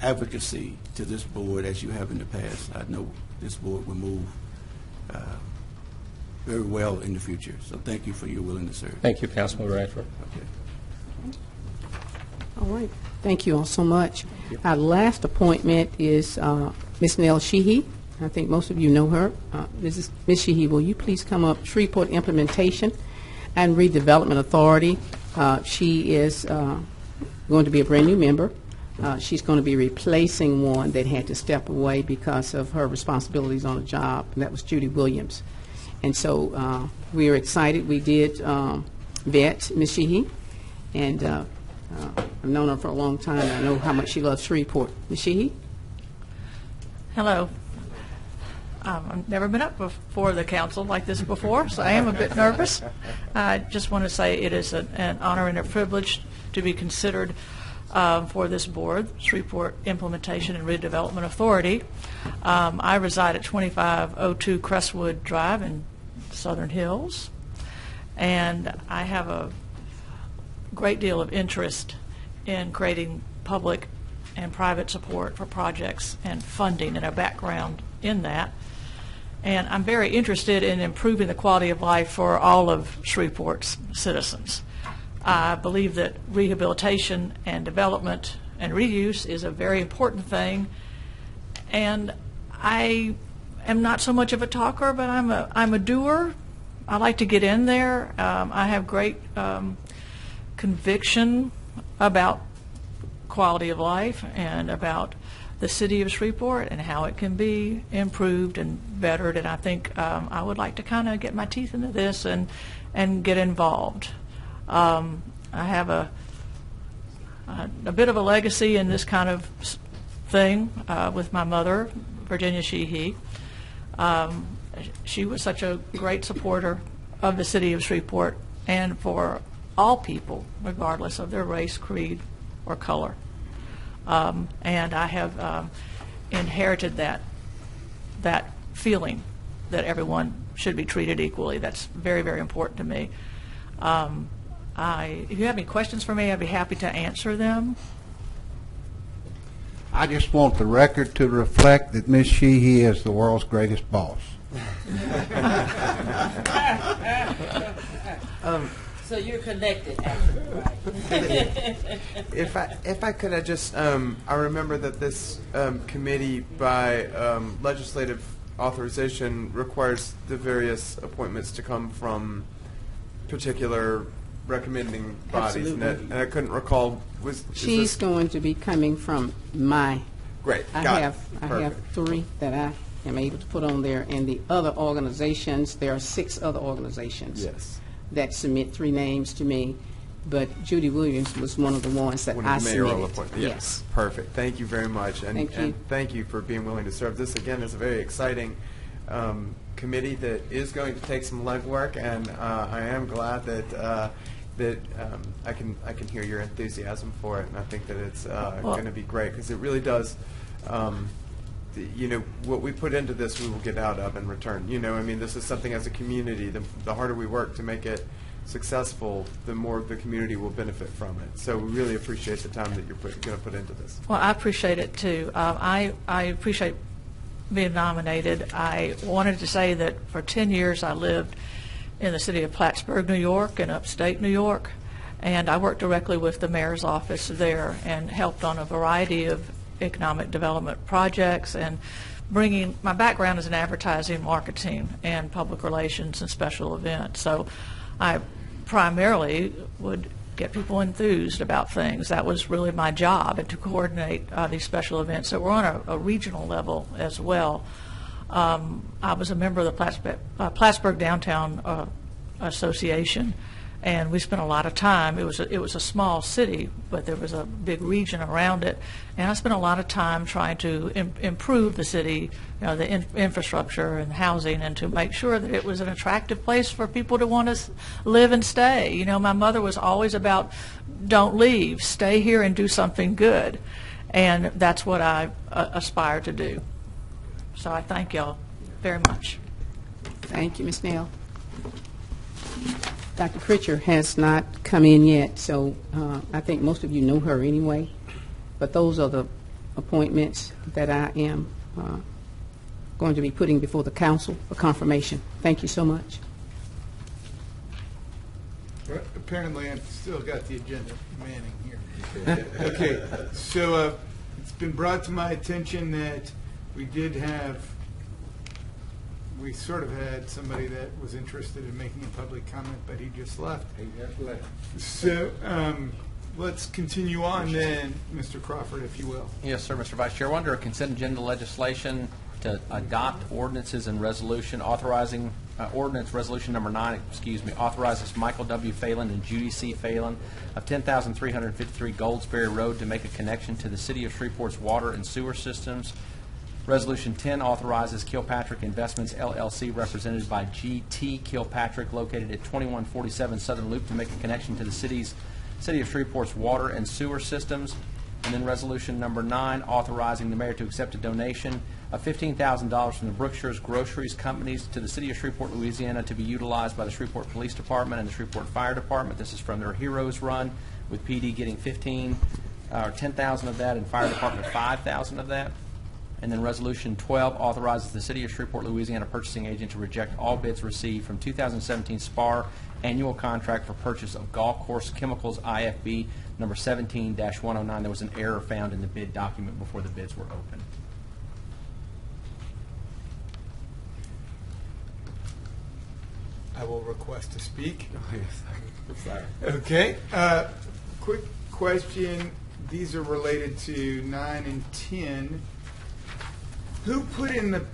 advocacy to this board as you have in the past, I know this board will move very well in the future. So thank you for your willingness to serve. Thank you, Councilman Radford. Okay. All right. Thank you all so much. Our last appointment is Ms. Nell Sheehy. I think most of you know her. Ms. Sheehy, will you please come up? Shreveport Implementation and Redevelopment Authority. She is going to be a brand new member. She's going to be replacing one that had to step away because of her responsibilities on the job, and that was Judy Williams. And so we are excited. We did vet Ms. Sheehy, and I've known her for a long time. I know how much she loves Shreveport. Ms. Sheehy? Hello. I've never been up before the council like this before, so I am a bit nervous. I just want to say it is an honor and a privilege to be considered for this board, Shreveport Implementation and Redevelopment Authority. I reside at 2502 Crestwood Drive in Southern Hills, and I have a great deal of interest in creating public and private support for projects and funding and a background in that. And I'm very interested in improving the quality of life for all of Shreveport's citizens. I believe that rehabilitation and development and reuse is a very important thing. And I am not so much of a talker, but I'm a doer. I like to get in there. I have great conviction about quality of life and about the city of Shreveport and how it can be improved and bettered. And I think I would like to kind of get my teeth into this and get involved. I have a bit of a legacy in this kind of thing with my mother, Virginia Sheehy. She was such a great supporter of the city of Shreveport and for all people, regardless of their race, creed, or color. And I have inherited that feeling that everyone should be treated equally. That's very, very important to me. If you have any questions for me, I'd be happy to answer them. I just want the record to reflect that Miss Sheehy is the world's greatest boss. So you're connected, actually, right? If I could, I remember that this committee by legislative authorization requires the various appointments to come from particular recommending bodies, Absolutely. and I couldn't recall. She's going to be coming from my. Great. I have 3 that I am able to put on there, and the other organizations. There are 6 other organizations. Yes. That submit 3 names to me, but Judy Williams was one of the ones that I submitted. Yes. Perfect. Thank you very much, and Thank you. And thank you for being willing to serve. This again is a very exciting committee that is going to take some legwork, and I am glad that I can hear your enthusiasm for it, and I think that it's going to be great because it really does. What we put into this, we will get out of in return. This is something as a community. The harder we work to make it successful, the more the community will benefit from it. So we really appreciate the time that you're going to put into this. Well, I appreciate it too. I appreciate being nominated. I wanted to say that for 10 years I lived in the city of Plattsburgh, New York, and upstate New York, and I worked directly with the mayor's office there and helped on a variety of economic development projects and bringing my background is in advertising, marketing, and public relations and special events. So I primarily would get people enthused about things. That was really my job, and to coordinate these special events that were on a regional level as well. I was a member of the Plattsburgh Downtown Association, and we spent a lot of time. It was a small city, but there was a big region around it, and I spent a lot of time trying to improve the city, the infrastructure and housing, and to make sure that it was an attractive place for people to want to live and stay. My mother was always about, don't leave, stay here and do something good, and that's what I aspire to do. So I thank y'all very much. Thank you, Ms. Nail. Dr. Pritchard has not come in yet, so I think most of you know her anyway. But those are the appointments that I am going to be putting before the council for confirmation. Thank you so much. Well, apparently, I've still got the agenda manning here. Okay, so it's been brought to my attention that we sort of had somebody that was interested in making a public comment, but he just left. So let's continue on then, Mr. Crawford, if you will. Yes, sir, Mr. Vice Chair. Under consent agenda legislation to adopt ordinances and resolution authorizing ordinance resolution number 9, authorizes Michael W. Phelan and Judy C. Phelan of 10,353 Goldsberry Road to make a connection to the City of Shreveport's water and sewer systems. Resolution 10 authorizes Kilpatrick Investments, LLC, represented by G.T. Kilpatrick, located at 2147 Southern Loop, to make a connection to the City of Shreveport's water and sewer systems. And then Resolution number 9, authorizing the mayor to accept a donation of $15,000 from the Brookshires Groceries Companies to the City of Shreveport, Louisiana, to be utilized by the Shreveport Police Department and the Shreveport Fire Department. This is from their Heroes Run, with PD getting $15,000 or 10,000 of that, and fire department 5,000 of that. And then Resolution 12 authorizes the City of Shreveport, Louisiana purchasing agent to reject all bids received from 2017 SPAR annual contract for purchase of golf course chemicals, IFB number 17-109. There was an error found in the bid document before the bids were opened. I will request to speak. Okay. Quick question. These are related to 9 and 10. Who put in the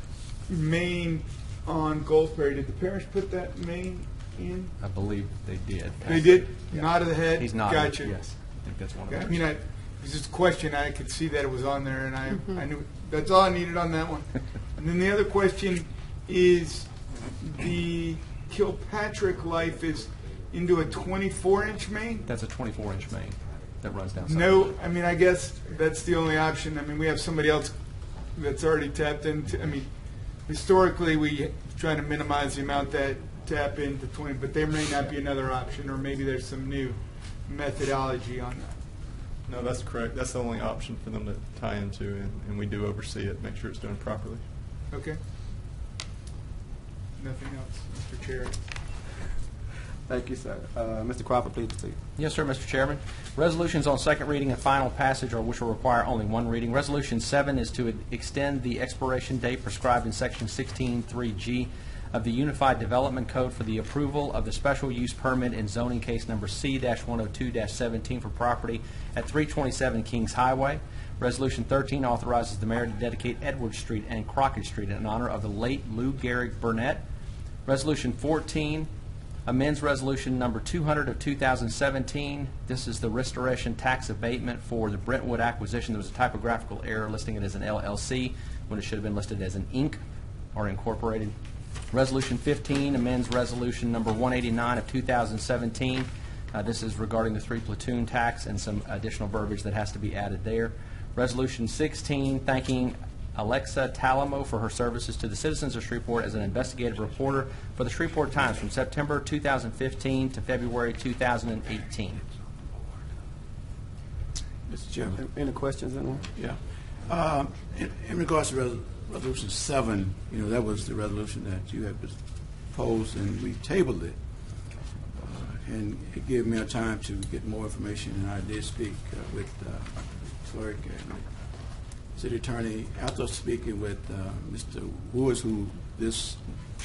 main on Goldsberry? Did the parish put that main in? I believe they did. They did? Yeah. Nod of the head? He's nodding. Gotcha. Yes. I think that's one of Okay. them. I mean, it was just a question. I could see that it was on there, and I knew that's all I needed on that one. And then the other question is the Kilpatrick Life is into a 24-inch main? That's a 24-inch main that runs down. No, I mean, I guess that's the only option. I mean, we have somebody else that's already tapped into, I mean, historically, we try to minimize the amount that tap into 20, but there may not be another option, or maybe there's some new methodology on that. No, that's correct. That's the only option for them to tie into, and we do oversee it, make sure it's done properly. Okay. Nothing else, Mr. Chair. Thank you, sir. Mr. Crawford, please proceed. Yes, sir, Mr. Chairman. Resolutions on second reading and final passage, or which will require only one reading. Resolution 7 is to extend the expiration date prescribed in Section 16.3G of the Unified Development Code for the approval of the special use permit in zoning case number C-102-17 for property at 327 Kings Highway. Resolution 13 authorizes the mayor to dedicate Edward Street and Crockett Street in honor of the late Lou Gehrig Burnett. Resolution 14 amends Resolution number 200 of 2017. This is the restoration tax abatement for the Brentwood acquisition. There was a typographical error listing it as an LLC when it should have been listed as an Inc. or incorporated. Resolution 15 amends Resolution number 189 of 2017. This is regarding the 3 platoon tax and some additional verbiage that has to be added there. Resolution 16, thanking Alexa Talamo for her services to the citizens of Shreveport as an investigative reporter for the Shreveport Times from September 2015 to February 2018. Mr. Chairman. Any questions, anyone? Yeah. In regards to Resolution 7, that was the resolution that you had proposed, and we tabled it. And it gave me a time to get more information, and I did speak with clerk and city attorney after speaking with Mr. Woods, who this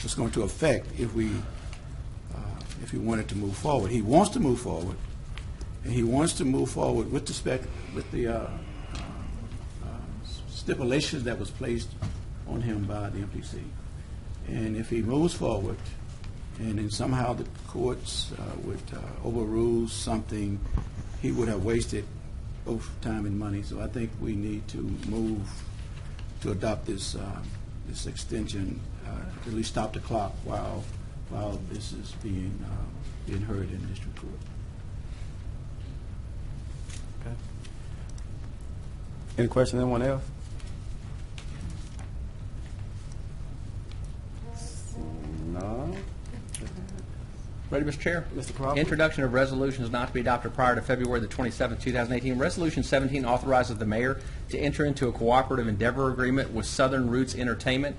is going to affect if he wanted to move forward. He wants to move forward, and he wants to move forward with the stipulations that was placed on him by the MPC. And if he moves forward, and then somehow the courts would overrule something, he would have wasted both time and money. So I think we need to move to adopt this extension, at least stop the clock while this is being heard in district court. Okay. Any questions, anyone else? No. Ready, Mr. Chair? Mr. Crawford. Introduction of resolutions not to be adopted prior to February the 27th, 2018. Resolution 17 authorizes the mayor to enter into a cooperative endeavor agreement with Southern Roots Entertainment.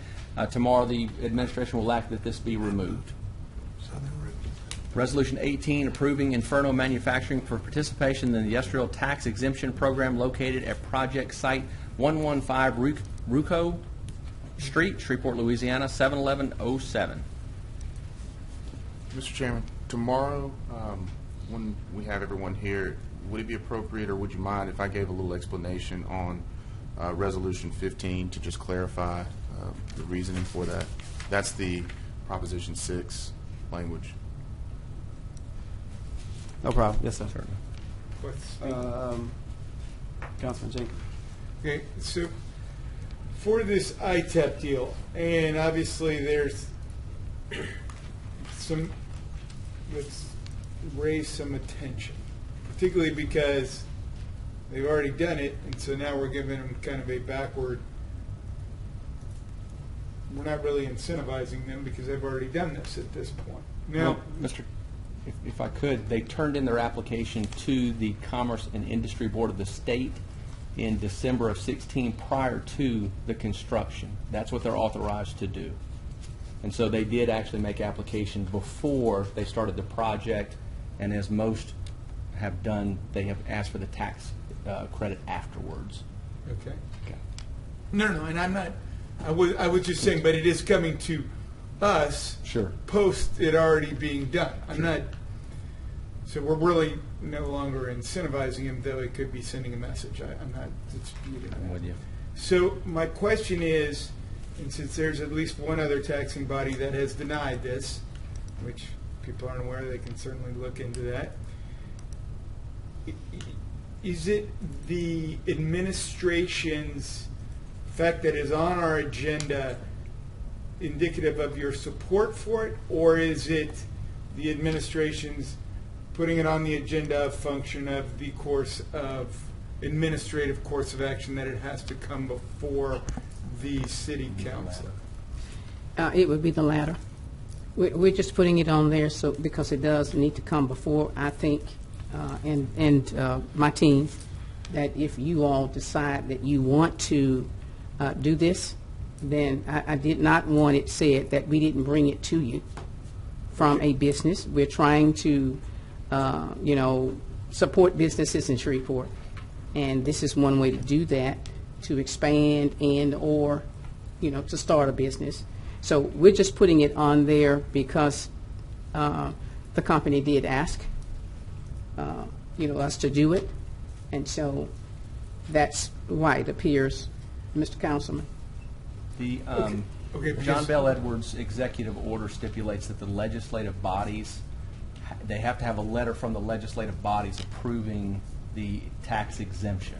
Tomorrow, the administration will act that this be removed. Resolution 18 approving Inferno Manufacturing for participation in the industrial tax exemption program located at project site 115 Ruco Street, Shreveport, Louisiana, 71107. Mr. Chairman, tomorrow, when we have everyone here, would it be appropriate or would you mind if I gave a little explanation on Resolution 15 to just clarify the reasoning for that? That's the Proposition 6 language. No problem. Yes, sir. What's Councilman Jenkins. Okay, so for this ITEP deal, and obviously there's some that's raised some attention, particularly because they've already done it, and so now we're giving them kind of a backward. We're not really incentivizing them because they've already done this at this point. Now, Mr. if I could, they turned in their application to the Commerce and Industry Board of the state in December of 16 prior to the construction. That's what they're authorized to do. And so they did actually make application before they started the project, and as most have done, they have asked for the tax credit afterwards. Okay. No, and I'm not, I was just saying, but it is coming to us. Sure. Post it already being done. I'm not, so we're really no longer incentivizing him, though it could be sending a message. I'm not disputing that. I'm with you. So my question is, and since there's at least one other taxing body that has denied this, which people aren't aware, they can certainly look into that. Is it the administration's fact that is on our agenda indicative of your support for it, or is it the administration's putting it on the agenda a function of the course of administrative course of action that it has to come before the city council? It would be the latter. We're just putting it on there because it does need to come before, I think, and my team, that if you all decide that you want to do this, then I did not want it said that we didn't bring it to you from a business. We're trying to, support businesses in Shreveport, and this is one way to do that, to expand or, to start a business. So we're just putting it on there because the company did ask, us to do it, and so that's why it appears, Mr. Councilman. The Okay, John Bell Edwards executive order stipulates that the legislative bodies, they have to have a letter from the legislative bodies approving the tax exemption.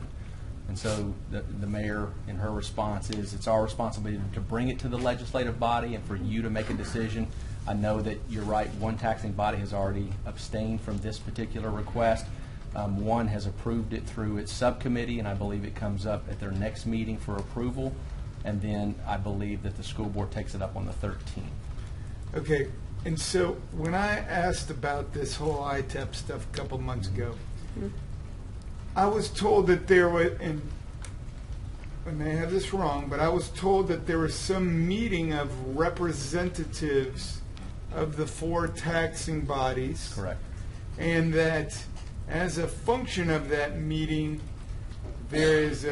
And so the mayor, in her response, is it's our responsibility to bring it to the legislative body and for you to make a decision. I know that you're right, one taxing body has already abstained from this particular request. One has approved it through its subcommittee, and I believe it comes up at their next meeting for approval. And then I believe that the school board takes it up on the 13th. Okay, and so when I asked about this whole ITEP stuff a couple months ago, I was told that there was, and I may have this wrong, but I was told that there was some meeting of representatives of the four taxing bodies. Correct. And that as a function of that meeting, there is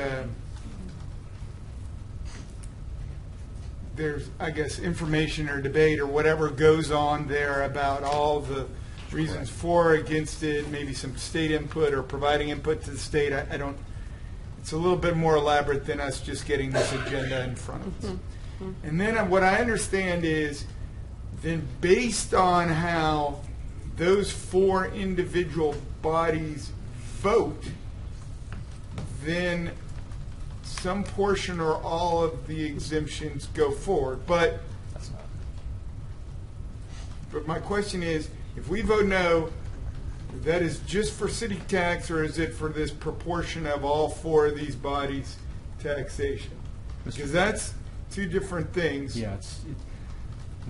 there's, I guess, information or debate or whatever goes on there about all the reasons for or against it, maybe some state input or providing input to the state. I don't, it's a little bit more elaborate than us just getting this agenda in front of us. And then what I understand is then based on how those four individual bodies vote, then some portion or all of the exemptions go forward. But my question is, if we vote no, that is just for city tax, or is it for this proportion of all four of these bodies' taxation? Because that's two different things. Yeah,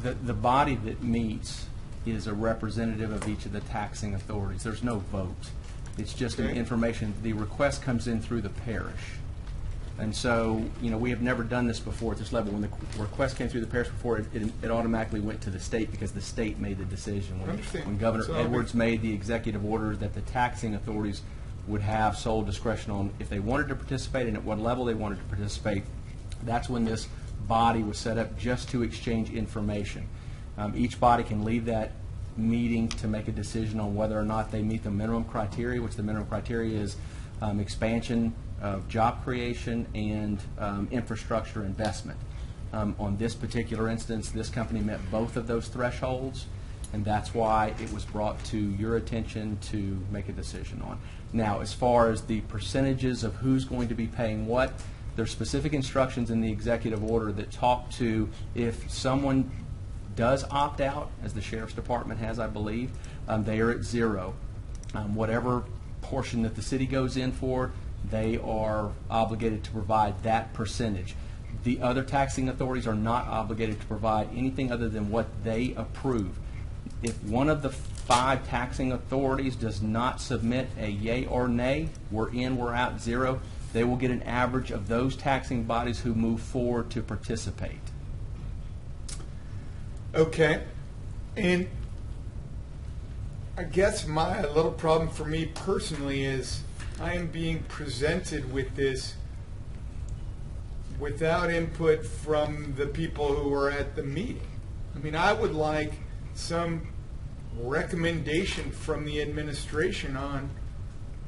the body that meets is a representative of each of the taxing authorities. There's no vote. It's just an information. The request comes in through the parish. And so, we have never done this before at this level. When the request came through the parish before, it automatically went to the state because the state made the decision. When Governor Edwards made the executive order that the taxing authorities would have sole discretion on if they wanted to participate and at what level they wanted to participate, that's when this body was set up just to exchange information. Each body can leave that meeting to make a decision on whether or not they meet the minimum criteria, which the minimum criteria is expansion of job creation and infrastructure investment. On this particular instance, this company met both of those thresholds, and that's why it was brought to your attention to make a decision on. Now, as far as the percentages of who's going to be paying what, there's specific instructions in the executive order that talk to if someone does opt out, as the Sheriff's Department has, I believe, they are at zero. Whatever portion that the city goes in for, they are obligated to provide that percentage. The other taxing authorities are not obligated to provide anything other than what they approve. If one of the 5 taxing authorities does not submit a yay or nay, we're in, we're out, 0, they will get an average of those taxing bodies who move forward to participate. Okay. And I guess my little problem for me personally is I am being presented with this without input from the people who were at the meeting. I mean, I would like some recommendation from the administration on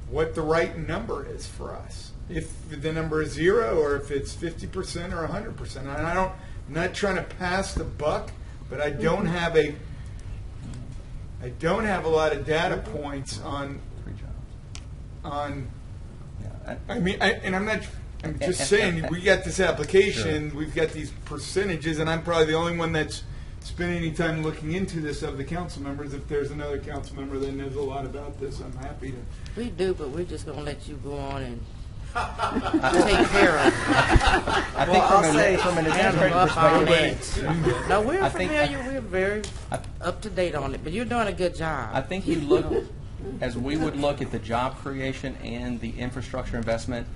what the right number is for us. If the number is 0 or if it's 50% or 100%. And I'm not trying to pass the buck, but I don't have a lot of data points on. I'm just saying, we got this application, we've got these percentages, and I'm probably the only one that's spent any time looking into this of the council members. If there's another council member that knows a lot about this, I'm happy to. We do, but we're just going to let you go on and take care of it. I think from an administrative perspective, no, we're familiar. We're very up to date on it, but you're doing a good job. I think you look, as we would look at the job creation and the infrastructure investment,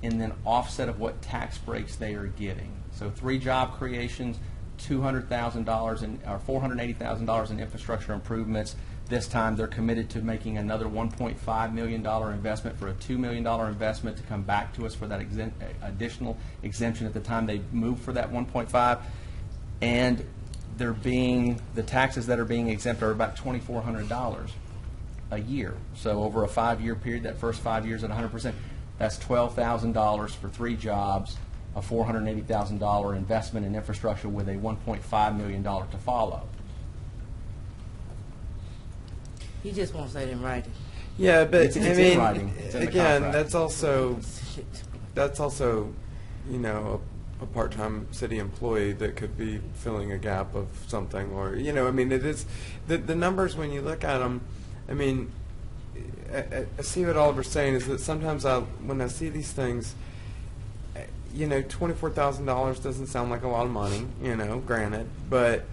and then offset of what tax breaks they are getting. So 3 job creations, $200,000 or $480,000 in infrastructure improvements. This time they're committed to making another $1.5 million investment for a $2 million investment to come back to us for that additional exemption at the time they move for that 1.5. And the taxes that are being exempt are about $2,400 a year. So over a 5-year period, that first 5 years at 100%, that's $12,000 for 3 jobs, a $480,000 investment in infrastructure with a $1.5 million to follow. He just wants that in writing. Yeah, but It's in writing. It's in the again, contract. that's also, you know, a part-time city employee that could be filling a gap of something, or you know, I mean, it is the numbers when you look at them. I mean, I see what Oliver's saying is that sometimes when I see these things, you know, $24,000 doesn't sound like a lot of money, you know, granted, but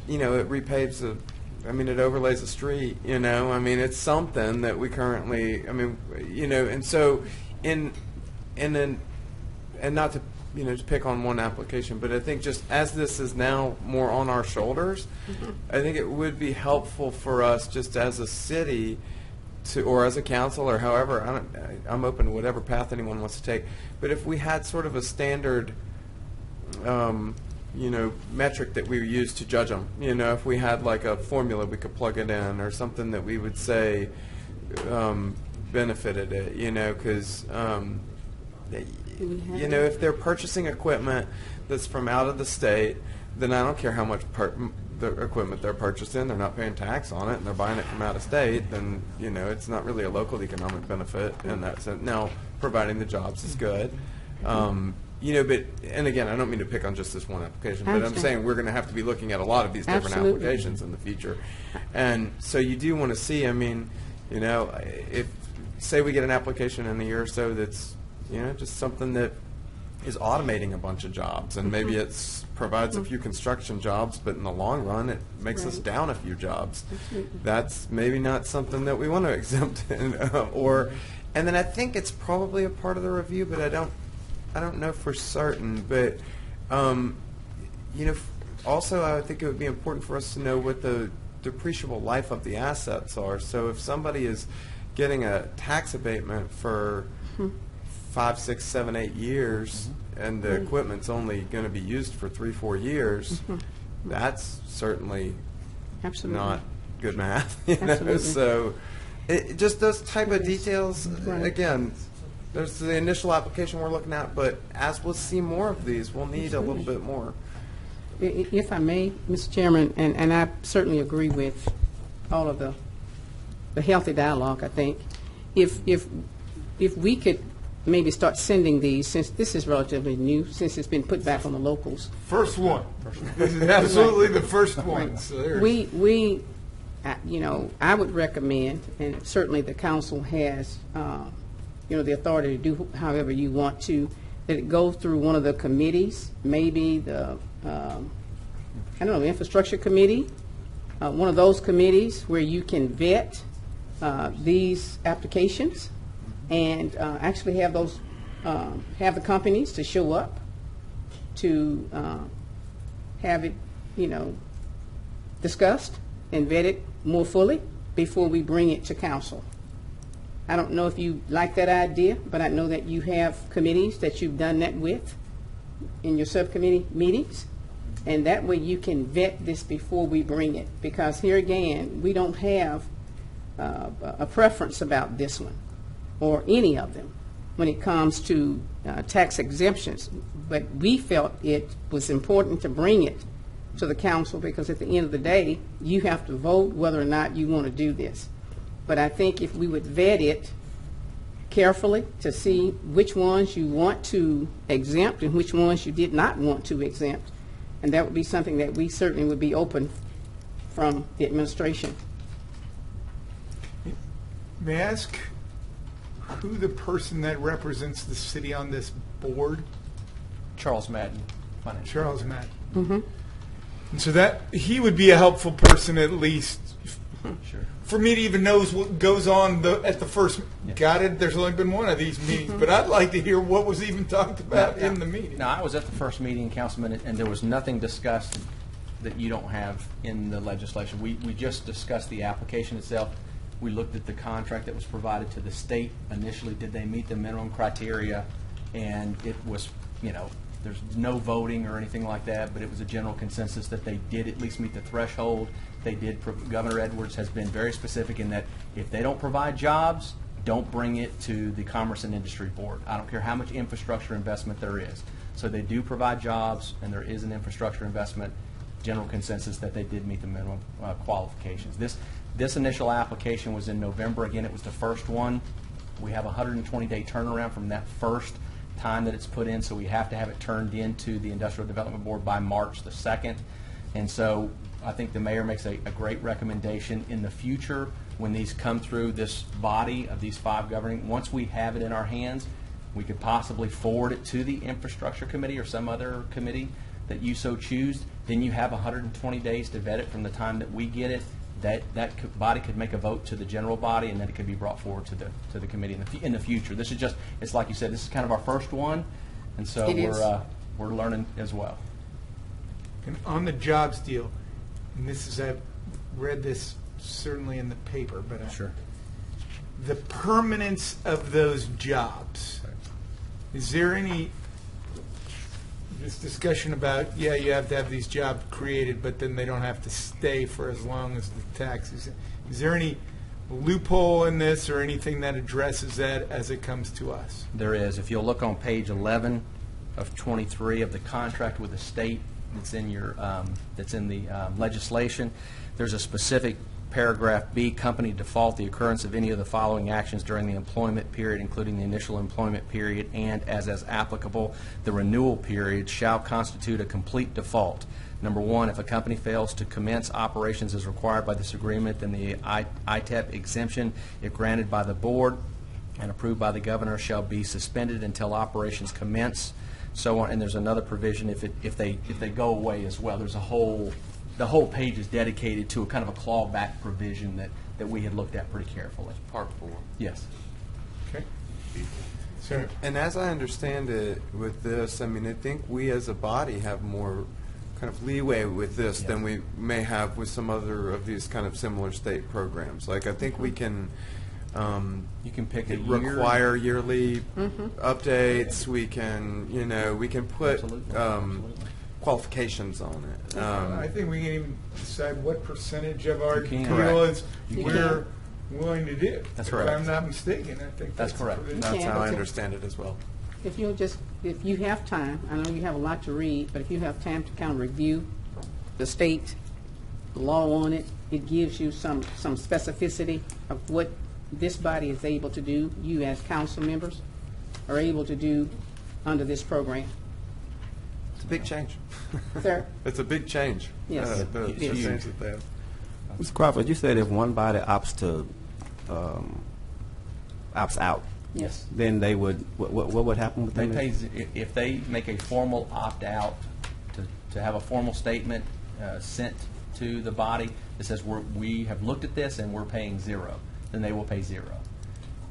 you know, it repaves it overlays a street, you know, I mean, it's something that we currently, I mean, you know, and so and not to, you know, to pick on one application, but I think just as this is now more on our shoulders, I think it would be helpful for us just as a city or as a council or however, I'm open to whatever path anyone wants to take, but if we had sort of a standard you know, metric that we use to judge them, you know, if we had like a formula we could plug it in or something that we would say benefited it, you know, because you know, if they're purchasing equipment that's from out of the state, then I don't care how much the equipment they're purchasing, they're not paying tax on it, and they're buying it from out of state, then, you know, it's not really a local economic benefit in that sense. Now, providing the jobs is good. You know, but, and again, I don't mean to pick on just this one application, but I'm saying we're going to have to be looking at a lot of these different applications in the future. And so you do want to see, I mean, you know, if, say we get an application in a year or so that's, you know, just something that is automating a bunch of jobs, and maybe it provides a few construction jobs, but in the long run it makes us down a few jobs. That's maybe not something that we want to exempt, and then I think it's probably a part of the review, but I don't know for certain. But you know, also I think it would be important for us to know what the depreciable life of the assets are. So if somebody is getting a tax abatement for 5, 6, 7, 8 years, and the equipment's only going to be used for 3, 4 years, that's certainly not good math. You know? So just those type of details, again, there's the initial application we're looking at, but as we'll see more of these, we'll need a little bit more. If I may, Mr. Chairman, and I certainly agree with all of the healthy dialogue, I think, if we could maybe start sending these, since this is relatively new, since it's been put back on the locals. First one. This is absolutely the first one. So we you know, I would recommend, and certainly the council has, you know, the authority to do however you want to, that it go through one of the committees, maybe the, I don't know, the infrastructure committee, one of those committees where you can vet these applications and actually have those, have the companies to show up to have it, discussed and vetted more fully before we bring it to council. I don't know if you like that idea, but I know that you have committees that you've done that with in your subcommittee meetings, and that way you can vet this before we bring it, because here again, we don't have a preference about this one or any of them when it comes to tax exemptions, but we felt it was important to bring it to the council because at the end of the day, you have to vote whether or not you want to do this. But I think if we would vet it carefully to see which ones you want to exempt and which ones you did not want to exempt, and that would be something that we certainly would be open from the administration. May I ask who the person that represents the city on this board? Charles Madden. Financial. Charles Madden. Mm-hmm. And so that he would be a helpful person at least Sure. for me to even know what goes on at the first. Got it. There's only been one of these meetings, but I'd like to hear what was even talked about in the meeting. Now, I was at the first meeting, Councilman, and there was nothing discussed that you don't have in the legislation. We just discussed the application itself. We looked at the contract that was provided to the state initially. Did they meet the minimum criteria? And it was, there's no voting or anything like that, but it was a general consensus that they did at least meet the threshold. They did. Governor Edwards has been very specific in that if they don't provide jobs, don't bring it to the Commerce and Industry Board. I don't care how much infrastructure investment there is. So they do provide jobs, and there is an infrastructure investment. General consensus that they did meet the minimum qualifications. This initial application was in November. Again, it was the first one. We have a 120-day turnaround from that first time that it's put in, so we have to have it turned into the Industrial Development Board by March the 2nd. And so I think the mayor makes a great recommendation in the future when these come through this body of these 5 governing. Once we have it in our hands, we could possibly forward it to the Infrastructure Committee or some other committee that you so choose. Then you have 120 days to vet it from the time that we get it. That body could make a vote to the general body, and then it could be brought forward to the committee in the future. This is just, it's like you said, this is kind of our first one, and so we're learning as well. And on the jobs deal, and this is, I've read this certainly in the paper, but Sure. The permanence of those jobs, is there any this discussion about, you have to have these jobs created, but then they don't have to stay for as long as the taxes? Is there any loophole in this or anything that addresses that as it comes to us? There is. If you'll look on page 11 of 23 of the contract with the state that's in your that's in the legislation, there's a specific paragraph B, company default, the occurrence of any of the following actions during the employment period, including the initial employment period, and as applicable, the renewal period shall constitute a complete default. Number 1, if a company fails to commence operations as required by this agreement, then the ITEP exemption, if granted by the board and approved by the governor, shall be suspended until operations commence. So on, and there's another provision if they go away as well. There's the whole page is dedicated to a kind of a clawback provision that we had looked at pretty carefully. Part 4. Yes. Okay. Sir. And as I understand it with this, I mean, I think we as a body have more kind of leeway with this than we may have with some other of these kind of similar state programs. Like, I think we can you can pick a require yearly updates. We can, we can put qualifications on it. I think we can even decide what percentage of our deal Correct. we're willing to do. That's If correct. I'm not mistaken, I think That's correct. the provision. That's how I understand it as well. If you have time, I know you have a lot to read, but if you have time to kind of review the state law on it, it gives you some specificity of what this body is able to do, you as council members are able to do under this program. It's a big change. Sir? It's a big change. Yes. The It is. change that they have. Mr. Crawford, you said if one body opts out, Yes. then they would. What would happen with They them? if they make a formal opt-out to have a formal statement sent to the body that says we have looked at this and we're paying zero, then they will pay zero.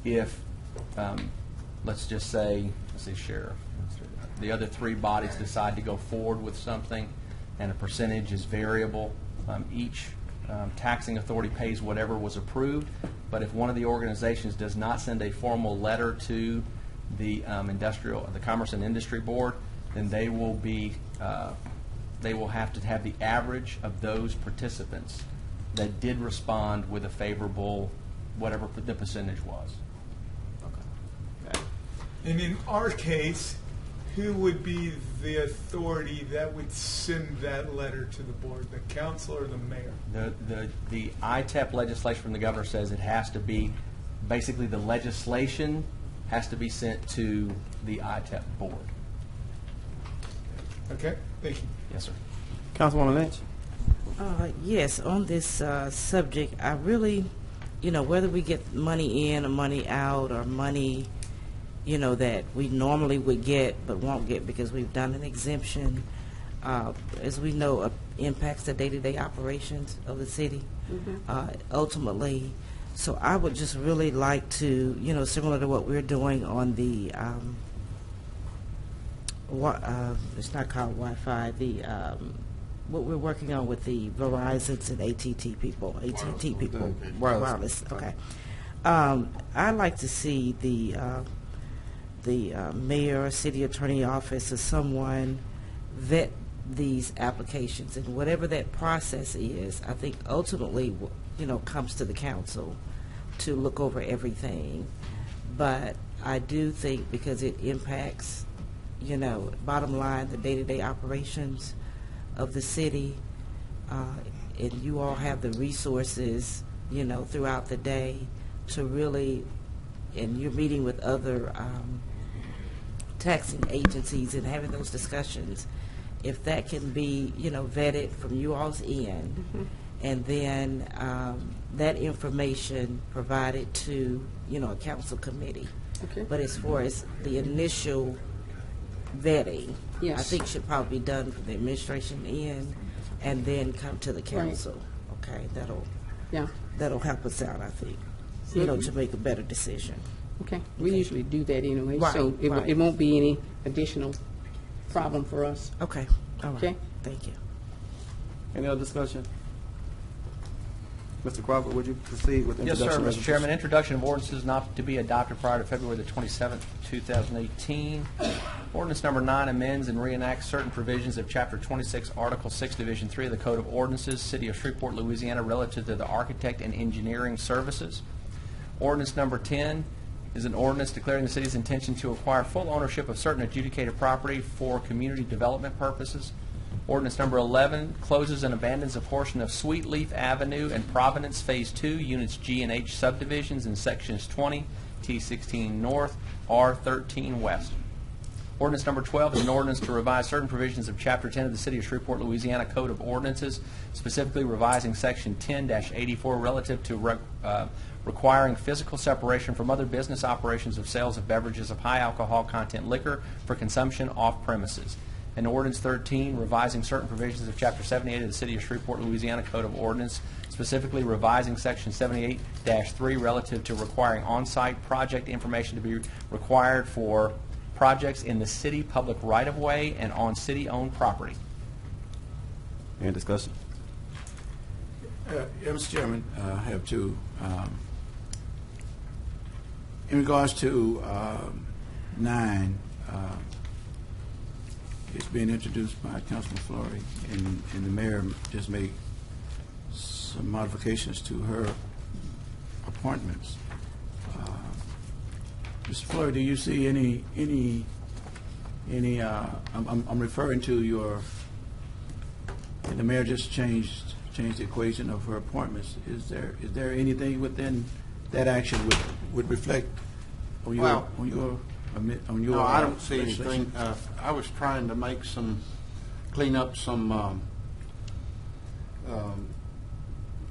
If, let's just say, Sheriff, the other three bodies decide to go forward with something and a percentage is variable, each taxing authority pays whatever was approved, but if one of the organizations does not send a formal letter to the Commerce and Industry Board, then they will have to have the average of those participants that did respond with a favorable, whatever the percentage was. And in our case, who would be the authority that would send that letter to the board, the council or the mayor? The ITEP legislation from the governor says it has to be, basically the legislation has to be sent to the ITEP board. Okay, thank you. Yes, sir. Councilwoman Lynch? Yes, on this subject, I really, whether we get money in or money out or money, that we normally would get but won't get because we've done an exemption, as we know, impacts the day-to-day operations of the city, ultimately. So I would just really like to, similar to what we're doing on the, it's not called Wi-Fi, what we're working on with the Verizons and AT&T people, wireless. Okay. I'd like to see the mayor, city attorney office, or someone vet these applications, and whatever that process is, I think ultimately, comes to the council to look over everything. But I do think because it impacts, bottom line, the day-to-day operations of the city, and you all have the resources, throughout the day to really, and you're meeting with other taxing agencies and having those discussions, if that can be, vetted from you all's end, and then that information provided to, a council committee. Okay. But as far as the initial vetting, Yes. I think should probably be done from the administration end, and then come to the council. Okay, that'll help us out, I think, to make a better decision. Okay, we usually do that anyway, Right, so right. it won't be any additional problem for us. Okay, all right. Okay? Thank you. Any other discussion? Mr. Crawford, would you proceed with Yes, sir, introduction? Mr. Chairman. Introduction of ordinances not to be adopted prior to February the 27th, 2018. Ordinance number 9 amends and reenacts certain provisions of Chapter 26, Article 6, Division 3 of the Code of Ordinances, City of Shreveport, Louisiana, relative to the architect and engineering services. Ordinance number 10 is an ordinance declaring the city's intention to acquire full ownership of certain adjudicated property for community development purposes. Ordinance number 11 closes and abandons a portion of Sweet Leaf Avenue and Providence Phase 2, Units G and H subdivisions in Sections 20, T16 North, R13 West. Ordinance number 12 is an ordinance to revise certain provisions of Chapter 10 of the City of Shreveport, Louisiana Code of Ordinances, specifically revising Section 10-84 relative to requiring physical separation from other business operations of sales of beverages of high alcohol content liquor for consumption off premises. And Ordinance 13, revising certain provisions of Chapter 78 of the City of Shreveport, Louisiana Code of Ordinance, specifically revising Section 78-3 relative to requiring on-site project information to be required for projects in the city public right-of-way and on city-owned property. Any discussion? Mr. Chairman, I have two. In regards to 9, it's being introduced by Councilman Flory, and the mayor just made some modifications to her appointments. Mr. Flory, do you see any? I'm referring to your. The mayor just changed the equation of her appointments. Is there anything within that action would reflect on your No, I don't see legislation? anything. I was trying to clean up some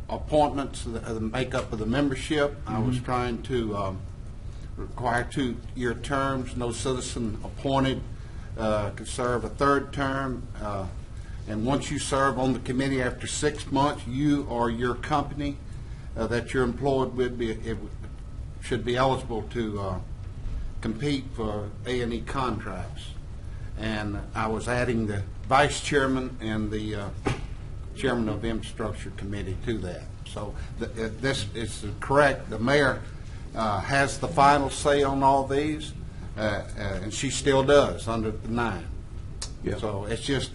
appointments, the makeup of the membership. I was trying to require 2-year terms, no citizen appointed could serve a third term. And once you serve on the committee after 6 months, you or your company that you're employed with should be eligible to compete for A&E contracts. And I was adding the vice chairman and the chairman of the infrastructure committee to that. So this is correct. The mayor has the final say on all these, and she still does under the 9. Yeah. So it's just,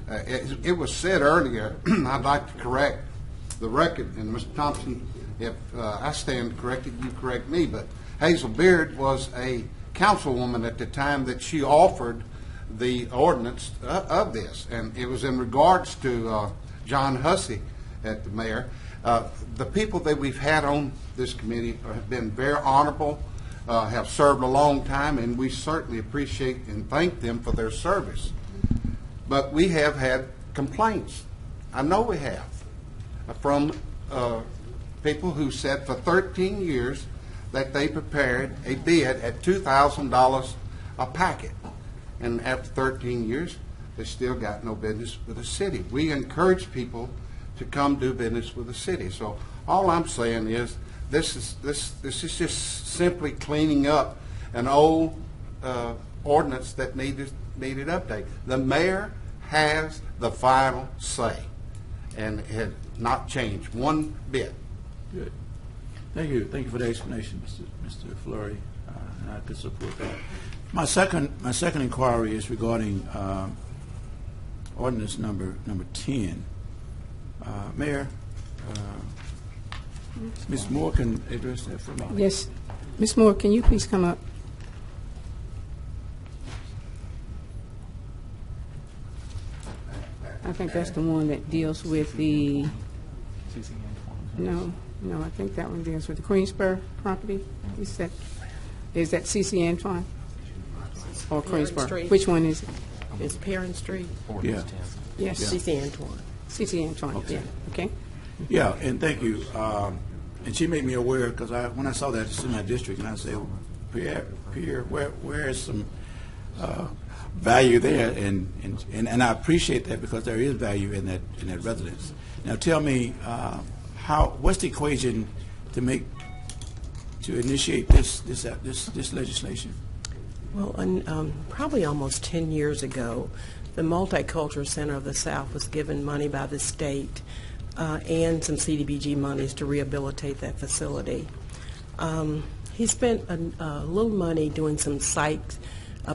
it was said earlier, I'd like to correct the record, and Mr. Thompson, if I stand corrected, you correct me, but Hazel Beard was a councilwoman at the time that she offered the ordinance of this, and it was in regards to John Hussey at the mayor. The people that we've had on this committee have been very honorable, have served a long time, and we certainly appreciate and thank them for their service. But we have had complaints. I know we have, from people who said for 13 years that they prepared a bid at $2,000 a packet. And after 13 years, they still got no business with the city. We encourage people to come do business with the city. So all I'm saying is this is just simply cleaning up an old ordinance that needed update. The mayor has the final say, and it had not changed one bit. Good. Thank you. Thank you for the explanation, Mr. Fleury. And I could support that. My second inquiry is regarding ordinance number 10. Mayor, Ms. Moore can address that for me. Yes. Ms. Moore, can you please come up? I think that's the one that deals with the... No, I think that one deals with the Queensboro property. Is that C.C. Antoine? Or Queensboro? Street. Which one is it? It's Perrin Street. Yeah. Yes. C.C. Antoine. C.C. Antoine, Okay. yeah. Okay. Yeah, and thank you. And she made me aware, because when I saw that it's in my district, and I said, Pierre, where is some value there? And I appreciate that, because there is value in that residence. Now tell me, what's the equation to initiate this legislation? Well, probably almost 10 years ago, the Multicultural Center of the South was given money by the state and some CDBG monies to rehabilitate that facility. He spent a little money doing some site,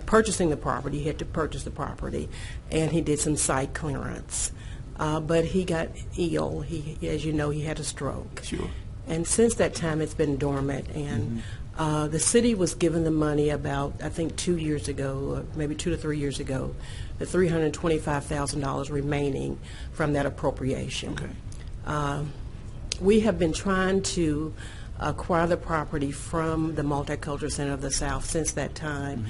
purchasing the property. He had to purchase the property, and he did some site clearance. But he got ill. As you know, he had a stroke. Sure. And since that time, it's been dormant. And the city was given the money about, I think, 2 years ago, maybe 2 to 3 years ago, the $325,000 remaining from that appropriation. Okay. We have been trying to acquire the property from the Multicultural Center of the South since that time.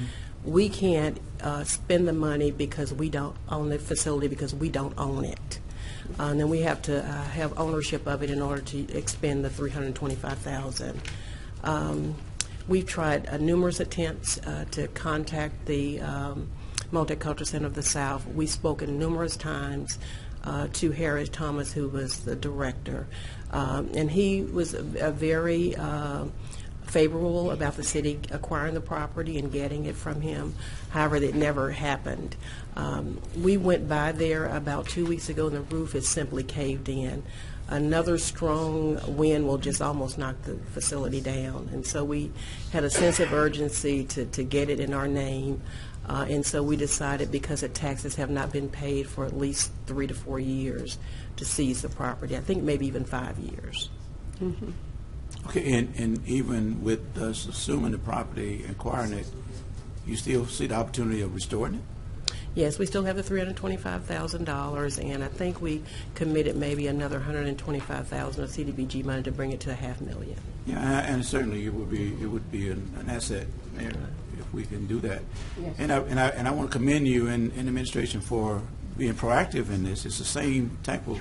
We can't spend the money because we don't own the facility, because we don't own it. And then we have to have ownership of it in order to expend the $325,000. We've tried numerous attempts to contact the Multicultural Center of the South. We've spoken numerous times to Harry Thomas, who was the director, and he was very favorable about the city acquiring the property and getting it from him. However, that never happened. We went by there about 2 weeks ago, and the roof is simply caved in. Another strong wind will just almost knock the facility down. And so we had a sense of urgency to get it in our name. And so we decided, because the taxes have not been paid for at least 3 to 4 years, to seize the property. I think maybe even 5 years. Okay, and even with us assuming the property, acquiring it, you still see the opportunity of restoring it? Yes, we still have the $325,000, and I think we committed maybe another $125,000 of CDBG money to bring it to $500,000. Yeah, and certainly it would be an asset there if we can do that. Yes. And I want to commend you and the administration for being proactive in this. It's the same type of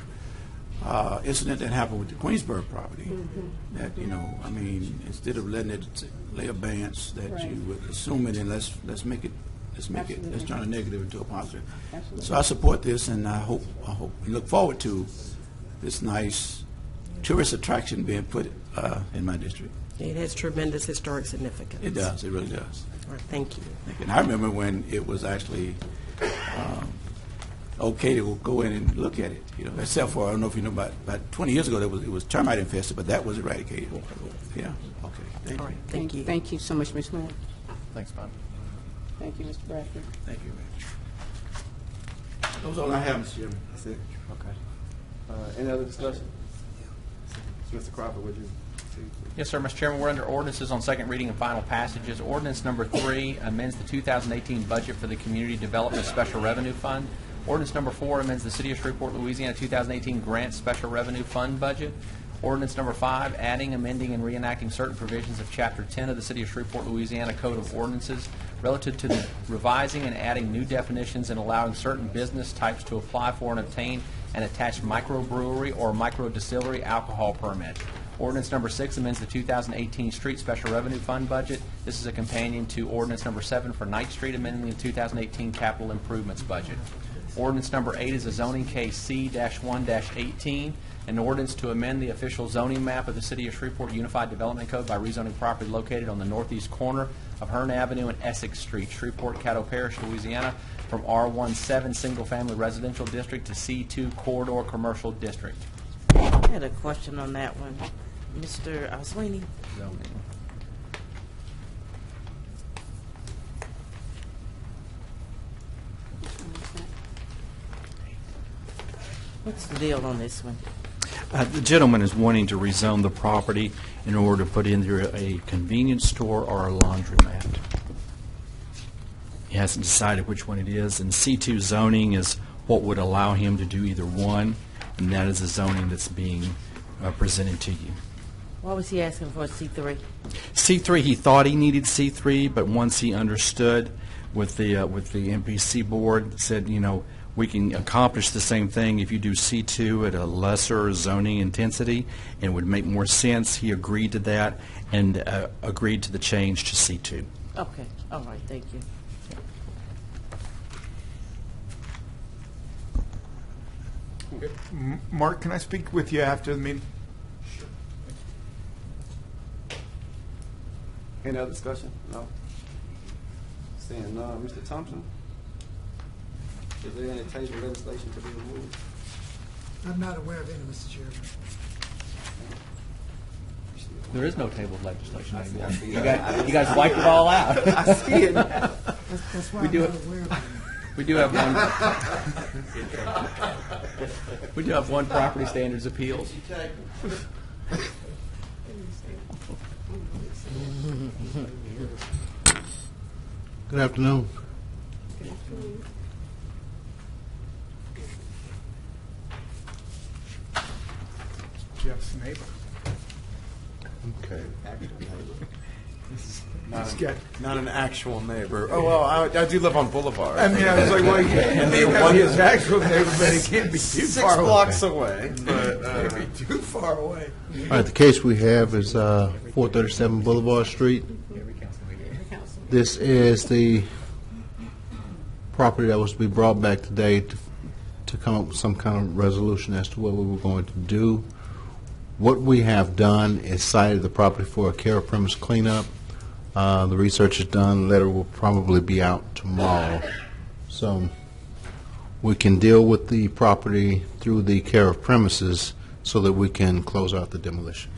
incident that happened with the Queensboro property. That, I mean, instead of letting it lay abeyance, that you would assume it and let's make it let's turn a negative into a positive. So I support this, and I hope we look forward to this nice tourist attraction being put in my district. It has tremendous historic significance. It does. It really does. All right, thank you. And I remember when it was actually okay to go in and look at it. You know, except for I don't know if you know about 20 years ago, it was termite infested, but that was eradicated. Yeah. Okay. Thank you. Thank you. Thank you so much, Ms. Moore. Thanks, Bob. Thank you, Mr. Bradford. Thank you. Those are all I have, Mr. Chairman. That's it. Okay. Any other discussion? Mr. Crawford, would you? Yes, sir, Mr. Chairman. We're under ordinances on second reading and final passages. Ordinance number 3 amends the 2018 budget for the Community Development Special Revenue Fund. Ordinance number 4 amends the City of Shreveport, Louisiana 2018 Grant Special Revenue Fund budget. Ordinance number 5, adding, amending, and reenacting certain provisions of Chapter 10 of the City of Shreveport, Louisiana Code of Ordinances relative to the revising and adding new definitions and allowing certain business types to apply for and obtain an attached microbrewery or microdistillery alcohol permit. Ordinance number 6 amends the 2018 Street Special Revenue Fund budget. This is a companion to Ordinance number 7 for Ninth Street, amending the 2018 Capital Improvements budget. Ordinance number 8 is a zoning case C-1-18, an ordinance to amend the official zoning map of the City of Shreveport Unified Development Code by rezoning property located on the northeast corner of Hearn Avenue and Essex Street, Shreveport, Caddo Parish, Louisiana, from R17 Single Family Residential District to C2 Corridor Commercial District. I had a question on that one. Mr. Sweeney? What's the deal on this one? The gentleman is wanting to rezone the property in order to put in there a convenience store or a laundromat. He hasn't decided which one it is, and C2 zoning is what would allow him to do either one, and that is the zoning that's being presented to you. Why was he asking for a C3? C3, he thought he needed C3, but once he understood with the MPC board, said, you know, we can accomplish the same thing if you do C2 at a lesser zoning intensity, and it would make more sense. He agreed to that and agreed to the change to C2. Okay, all right, thank you. Mark, can I speak with you after the meeting? Any other discussion? No. Seeing none, Mr. Thompson? Is there any table legislation to be removed? I'm not aware of any, Mr. Chairman. There is no tabled legislation anymore. You guys wiped it all out. I see it now. That's why We I'm do not it. aware of any. We do have one. We do have one property standards appeals. Good afternoon. Jeff's neighbor. Okay. Not an actual neighbor. Oh, well, I do live on Boulevard. I mean, I was like, well, you And may the have one- his actual neighbor, but it can't be too 6 far away. blocks away. But, Can't be too far away. All right, the case we have is 437 Boulevard Street. This is the property that was to be brought back today to come up with some kind of resolution as to what we were going to do. What we have done is cited the property for a care of premise cleanup. The research is done. The letter will probably be out tomorrow. So we can deal with the property through the care of premises so that we can close out the demolition.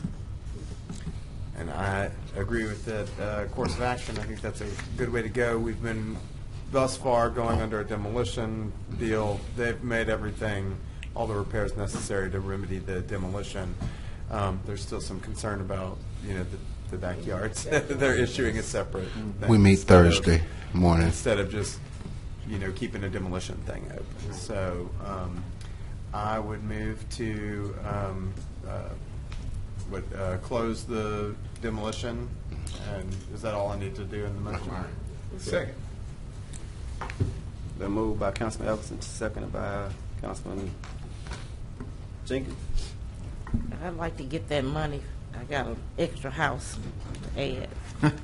And I agree with that course of action. I think that's a good way to go. We've been thus far going under a demolition deal. They've made everything, all the repairs necessary to remedy the demolition. There's still some concern about, the backyards. They're issuing a separate thing. We meet instead of- Thursday morning. Instead of just, keeping a demolition thing open. So I would move to close the demolition. And is that all I need to do in the motion? Second. Been moved by Councilman Everson, seconded by Councilman Jenkins. I'd like to get that money. I got an extra house to add.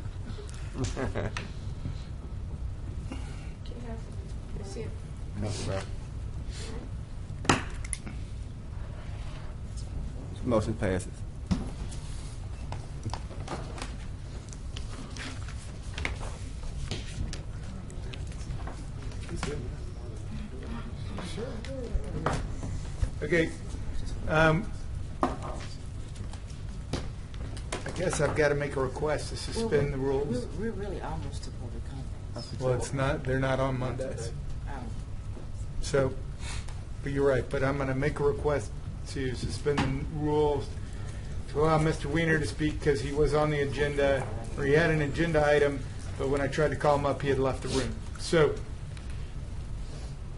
Council Brown. Motion passes. Okay. I guess I've got to make a request to suspend the rules. We're really almost to public comment. Well, it's not, they're not on Mondays. So, but you're right, but I'm going to make a request to suspend the rules to allow Mr. Weiner to speak because he was on the agenda, or he had an agenda item, but when I tried to call him up, he had left the room. So,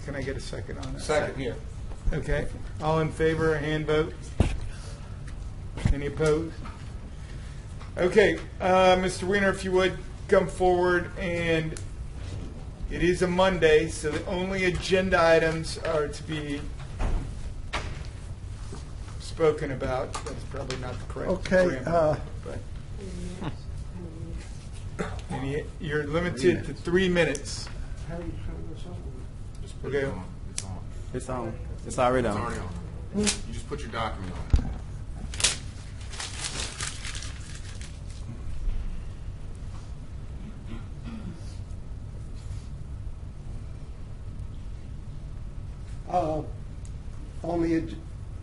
can I get a second on that? Second here. Okay. All in favor, a hand vote? Any opposed? Okay, Mr. Weiner, if you would come forward, and it is a Monday, so the only agenda items are to be spoken about. That's probably not the correct grammar, but and you're limited to 3 minutes. How do you turn this on? Just put Okay. it on. It's on. It's on. It's already It's on. already on. You just put your document on. On the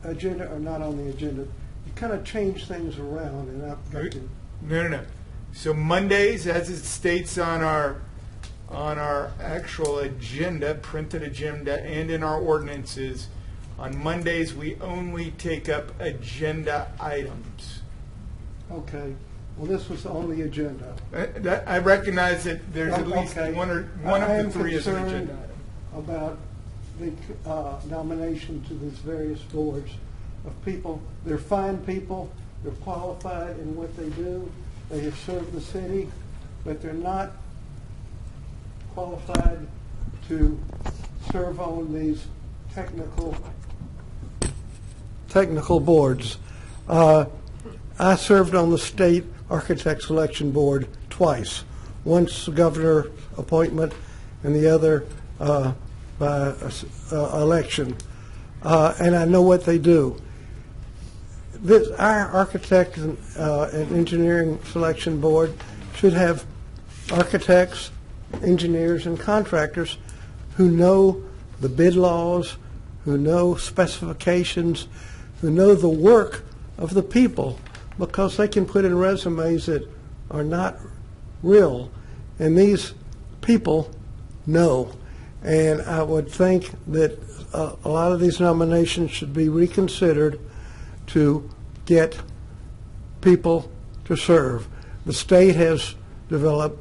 agenda or not on the agenda, you kind of change things around, and I've got to. No. So Mondays, as it states on our actual agenda, printed agenda, and in our ordinances, on Mondays we only take up agenda items. Okay. Well, this was on the agenda. I recognize that there's at least Okay. one of the three is an agenda item. About the nomination to these various boards of people. They're fine people. They're qualified in what they do. They have served the city, but they're not qualified to serve on these technical boards. I served on the state architect selection board twice. Once governor appointment, and the other by election. And I know what they do. Our architect and engineering selection board should have architects, engineers, and contractors who know the bid laws, who know specifications, who know the work of the people, because they can put in resumes that are not real, and these people know. And I would think that a lot of these nominations should be reconsidered to get people to serve. The state has developed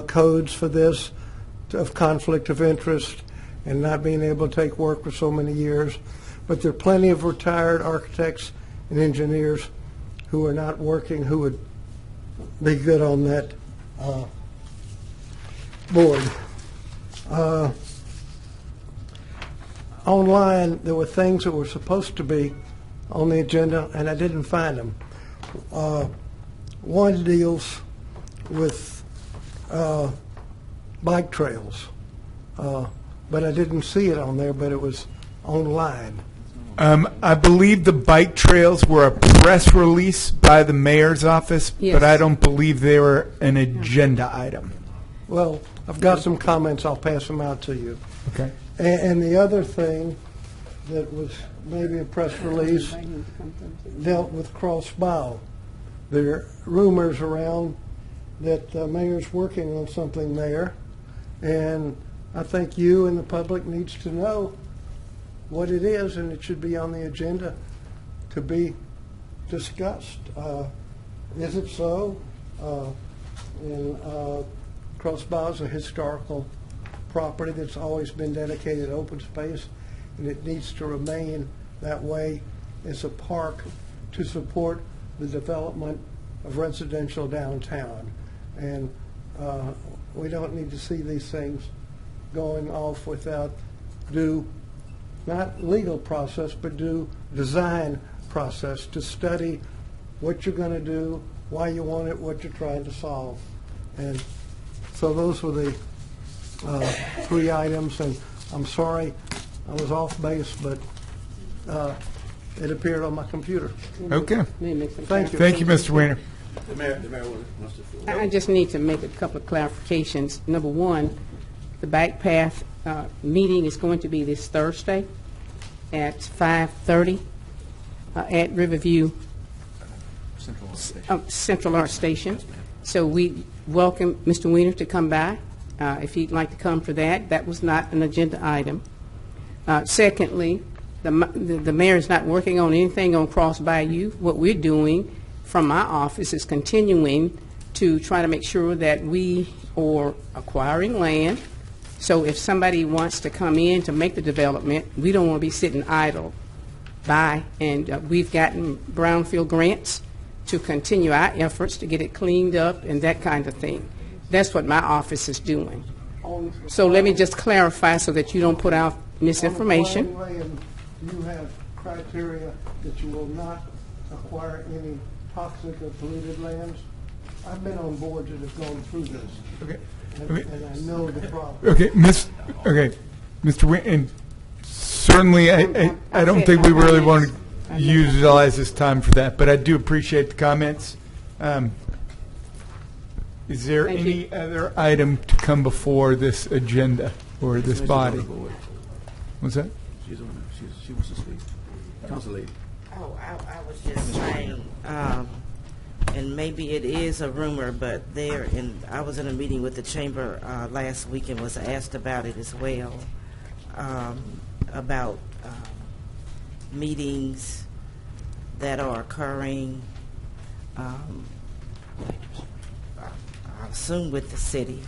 codes for this, of conflict of interest and not being able to take work for so many years. But there are plenty of retired architects and engineers who are not working who would be good on that board. Online, there were things that were supposed to be on the agenda, and I didn't find them. One deals with bike trails, but I didn't see it on there, but it was online. I believe the bike trails were a press release by the mayor's office, Yes. but I don't believe they were an agenda item. Well, I've got some comments. I'll pass them out to you. Okay. And the other thing that was maybe a press release dealt with Cross Bow. There are rumors around that the mayor's working on something there, and I think you and the public needs to know what it is, and it should be on the agenda to be discussed. Is it so? Cross Bow is a historical property that's always been dedicated open space, and it needs to remain that way as a park to support the development of residential downtown. And we don't need to see these things going off without due, not legal process, but due design process to study what you're going to do, why you want it, what you're trying to solve. And so those were the three items, and I'm sorry I was off base, but it appeared on my computer. Okay. Thank you. Thank you, Mr. Weiner. The mayor wants to. I just need to make a couple of clarifications. Number one, the bike path meeting is going to be this Thursday at 5:30 at Riverview Central Art Station. So we welcome Mr. Weiner to come by if he'd like to come for that. That was not an agenda item. Secondly, the mayor is not working on anything on Cross Bayou. What we're doing from my office is continuing to try to make sure that we are acquiring land. So if somebody wants to come in to make the development, we don't want to be sitting idle by. And we've gotten brownfield grants to continue our efforts to get it cleaned up and that kind of thing. That's what my office is doing. So let me just clarify so that you don't put out misinformation. On the land, do you have criteria that you will not acquire any toxic or polluted lands? I've been on boards that have gone through this. Okay. And I know the problem. Okay, Mr. Weiner, and certainly I don't think we really want to utilize this time for that, but I do appreciate the comments. Is there any other item to come before this agenda or this body? What's that? She wants to speak. Council lady. Oh, I was just saying, and maybe it is a rumor, but I was in a meeting with the chamber last week and was asked about it as well, about meetings that are occurring, I assume with the city,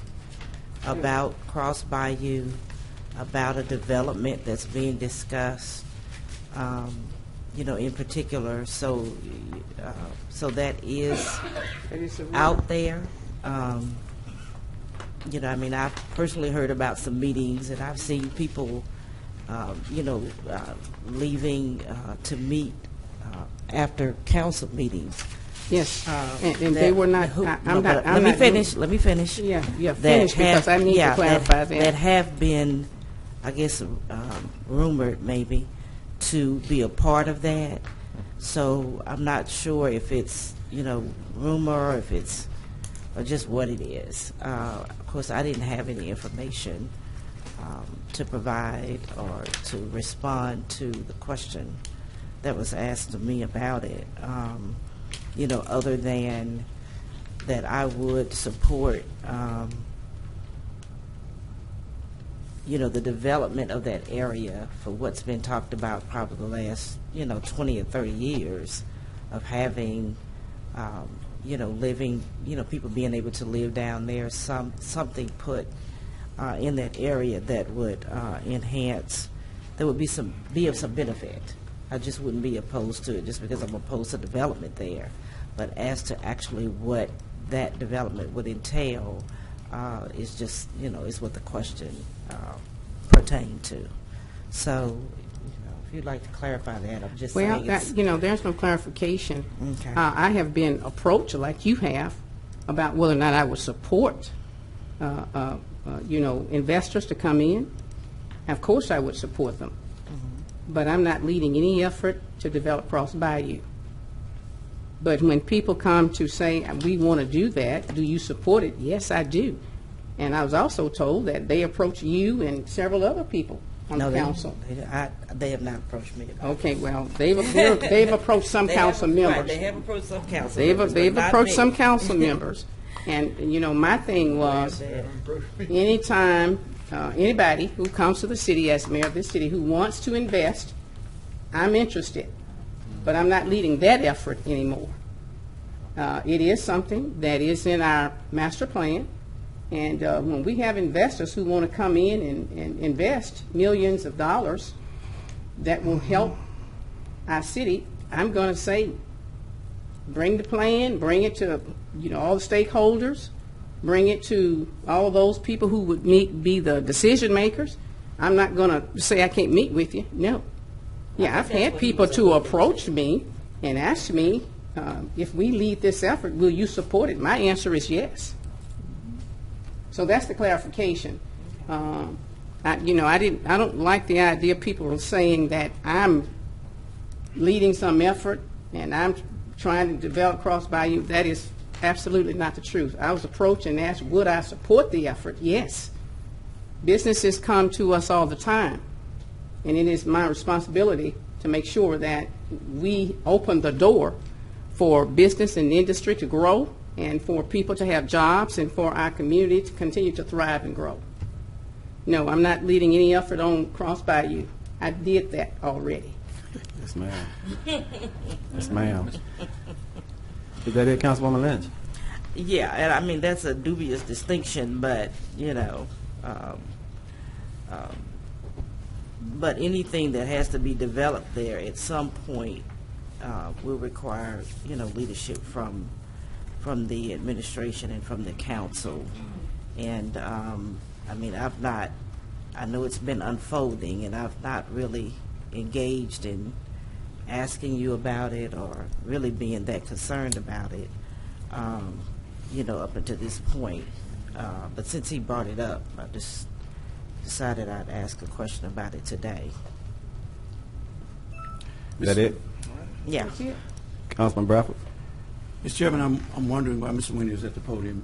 about Cross Bayou, about a development that's being discussed, in particular. So that is out there. I've personally heard about some meetings, and I've seen people, leaving to meet after council meetings. Yes, and they were not. Let me finish. Yeah, finish because I need to clarify that. That have been, I guess, rumored maybe to be a part of that. So I'm not sure if it's rumor, or if it's or just what it is. Of course, I didn't have any information to provide or to respond to the question that was asked of me about it. Other than that I would support, the development of that area for what's been talked about probably the last, 20 or 30 years of having, living, people being able to live down there, something put in that area that would enhance, that would be of some benefit. I just wouldn't be opposed to it just because I'm opposed to development there. But as to actually what that development would entail is just, is what the question pertained to. So, if you'd like to clarify that, I'm just saying. Well, there's no clarification. Okay. I have been approached, like you have, about whether or not I would support, investors to come in. Of course, I would support them. But I'm not leading any effort to develop Cross Bayou. But when people come to say, we want to do that, do you support it? Yes, I do. And I was also told that they approached you and several other people on the council. They have not approached me about Okay, well, they've approached some council members. Right, they have approached some council members. They've but not approached me. some council members. And, my thing was, anytime anybody who comes to the city as mayor of this city who wants to invest, I'm interested. But I'm not leading that effort anymore. It is something that is in our master plan. And when we have investors who want to come in and invest millions of dollars that will help our city, I'm going to say, bring the plan, bring it to all the stakeholders, bring it to all those people who would be the decision makers. I'm not going to say I can't meet with you. No. Yeah, I've had people to approach me and ask me, if we lead this effort, will you support it? My answer is yes. So that's the clarification. I don't like the idea of people saying that I'm leading some effort and I'm trying to develop Cross Bayou. That is absolutely not the truth. I was approached and asked, would I support the effort? Yes. Businesses come to us all the time, and it is my responsibility to make sure that we open the door for business and industry to grow and for people to have jobs and for our community to continue to thrive and grow. No, I'm not leading any effort on Cross Bayou. I did that already. Yes, ma'am. Yes, ma'am. Is that it, Councilwoman Lynch? Yeah, and I mean, that's a dubious distinction, but, but anything that has to be developed there at some point will require, leadership from the administration and from the council. And, I know it's been unfolding, and I've not really engaged in asking you about it or really being that concerned about it, up until this point. But since he brought it up, I just decided I'd ask a question about it today. Is that it? Yeah. Councilman Bradford? Mr. Chairman, I'm wondering why Mr. Winnie is at the podium.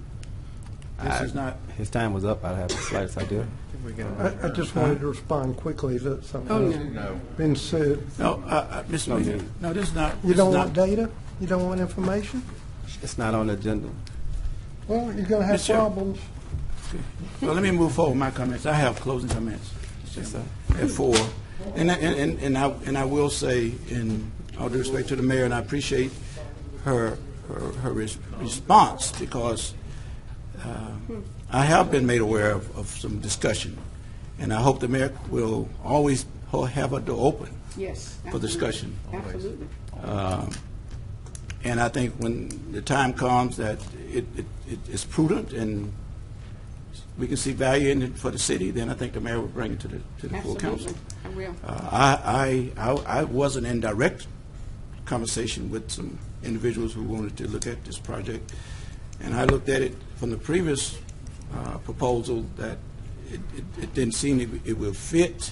This is not. His time was up. I have the slightest idea. I just wanted to respond quickly to something No. that's been said. No, Mr. Winnie. No, this is not. You don't want data? You don't want information? It's not on the agenda. Well, you're going to have Mr. problems. Well, let me move forward with my comments. I have closing comments. Yes, sir. At 4. And I will say, in all due respect to the mayor, and I appreciate her response, because I have been made aware of some discussion, and I hope the mayor will always have a door open for discussion. Absolutely. And I think when the time comes that it's prudent and we can see value in it for the city, then I think the mayor will bring it to the full council. I will. I wasn't in direct conversation with some individuals who wanted to look at this project, and I looked at it from the previous proposal that it didn't seem it would fit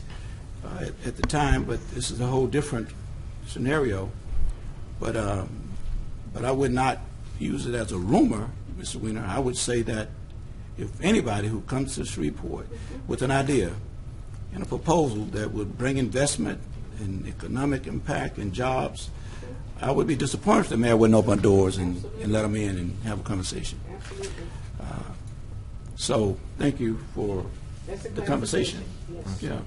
at the time, but this is a whole different scenario. But I would not use it as a rumor, Mr. Wiener. I would say that if anybody who comes to Shreveport with an idea and a proposal that would bring investment and economic impact and jobs, I would be disappointed if the mayor wouldn't open doors and let them in and have a conversation. So thank you for the conversation. Yeah.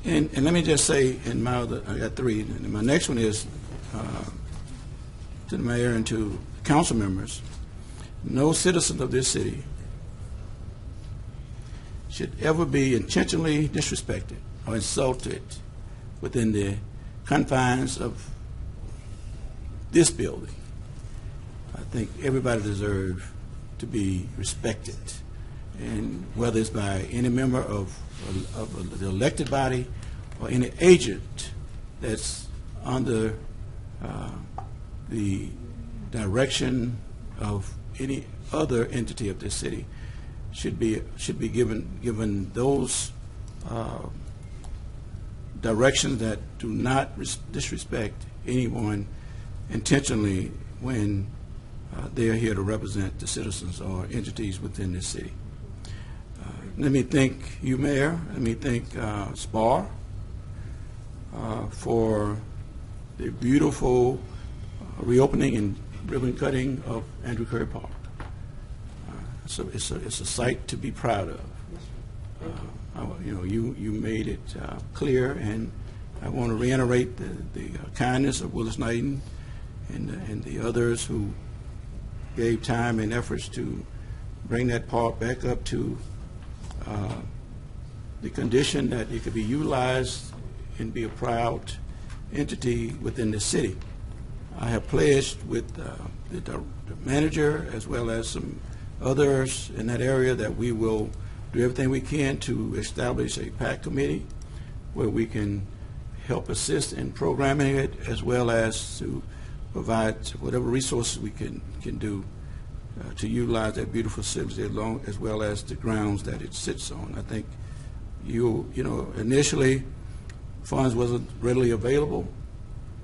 And let me just say, in my other, I got 3. And my next one is to the mayor and to council members. No citizen of this city should ever be intentionally disrespected or insulted within the confines of this building. I think everybody deserves to be respected, and whether it's by any member of the elected body or any agent that's under the direction of any other entity of this city, should be given those directions that do not disrespect anyone intentionally when they are here to represent the citizens or entities within this city. Let me thank you, Mayor. Let me thank SPAR for the beautiful reopening and ribbon cutting of Andrew Curry Park. So it's a site to be proud of. You made it clear, and I want to reiterate the kindness of Willis Knighton and the others who gave time and efforts to bring that park back up to the condition that it could be utilized and be a proud entity within the city. I have pledged with the manager as well as some others in that area that we will do everything we can to establish a PAC committee where we can help assist in programming it, as well as to provide whatever resources we can do to utilize that beautiful facility, as well as the grounds that it sits on. I think you know, initially, funds wasn't readily available.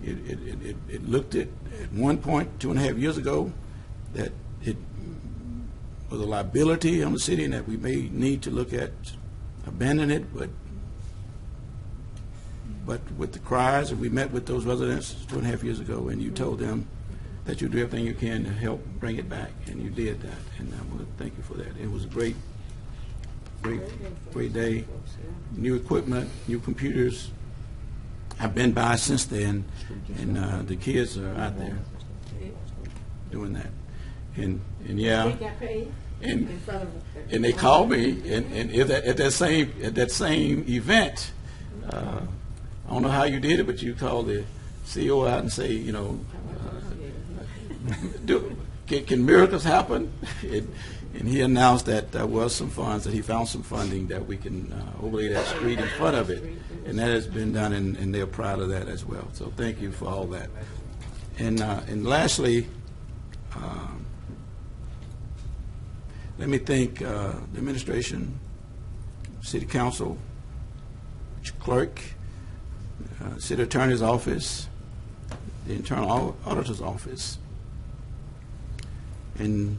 It looked at one point 2.5 years ago that it was a liability on the city and that we may need to look at abandoning it, but with the cries, we met with those residents 2.5 years ago, and you told them that you do everything you can to help bring it back, and you did that, and I want to thank you for that. It was a great day. New equipment, new computers. I've been by since then, and the kids are out there doing that, and yeah, and they called me, and at that same event. I don't know how you did it, but you called the CEO out and say, you know, can miracles happen? And he announced that there was some funds, that he found some funding that we can overlay that street in front of it. And that has been done, and they're proud of that as well. So thank you for all that. And lastly, let me thank the administration, city council, clerk, city attorney's office, the internal auditor's office, and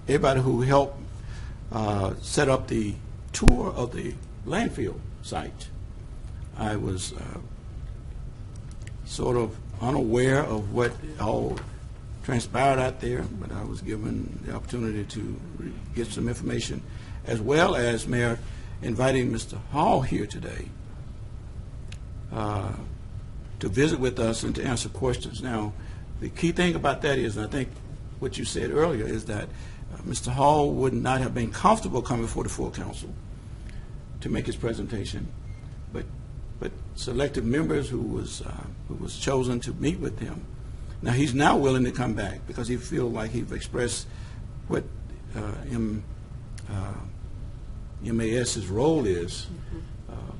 everybody who helped set up the tour of the landfill site. I was sort of unaware of what all transpired out there, but I was given the opportunity to get some information, as well as Mayor inviting Mr. Hall here today to visit with us and to answer questions. Now, the key thing about that is, and I think what you said earlier, is that Mr. Hall would not have been comfortable coming before the full council to make his presentation, but selected members who was chosen to meet with him. Now he's now willing to come back because he feels like he's expressed what MAS's role is,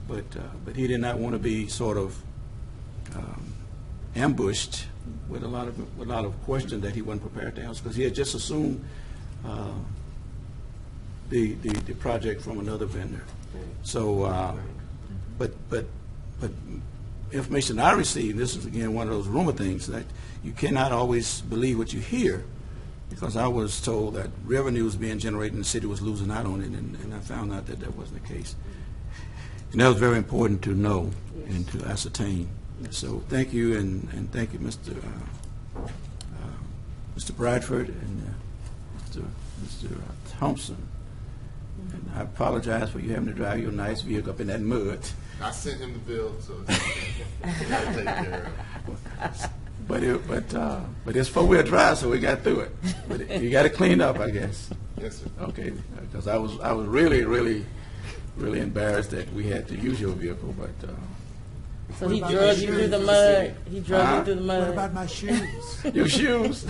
but he did not want to be sort of ambushed with a lot of questions that he wasn't prepared to answer, because he had just assumed the project from another vendor. So, but information I received, this is again one of those rumor things, that you cannot always believe what you hear, because I was told that revenue was being generated and the city was losing out on it, and I found out that that wasn't the case. And that was very important to know and to ascertain. So thank you, and thank you, Mr. Bradford and Mr. Thompson. And I apologize for you having to drive your nice vehicle up in that mud. I sent him the bill, so I'll take care of it. But it's 4-wheel drive, so we got through it. But you got it cleaned up, I guess. Yes, sir. Okay, because I was really embarrassed that we had to use your vehicle, but. So he drug you through the mud. He drug you through the mud. What about my shoes? Your shoes.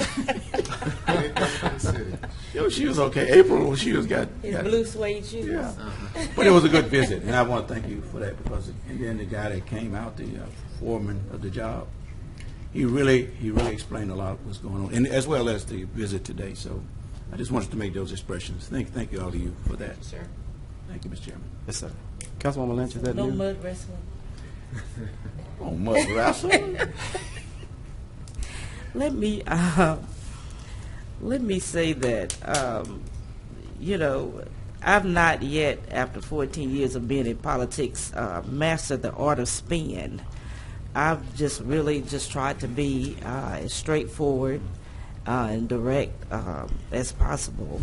Your shoes, okay. April's shoes got blue suede shoes. Yeah. But it was a good visit, and I want to thank you for that, because and then the guy that came out, the foreman of the job, he really explained a lot of what's going on, and as well as the visit today. So I just wanted to make those expressions. Thank you all of you for that. Sure. Thank you, Mr. Chairman. Yes, sir. Councilwoman Lynch, is that No new? mud wrestling. Oh, mud wrestling. Let me say that I've not yet, after 14 years of being in politics, mastered the art of spin. I've just tried to be as straightforward and direct as possible.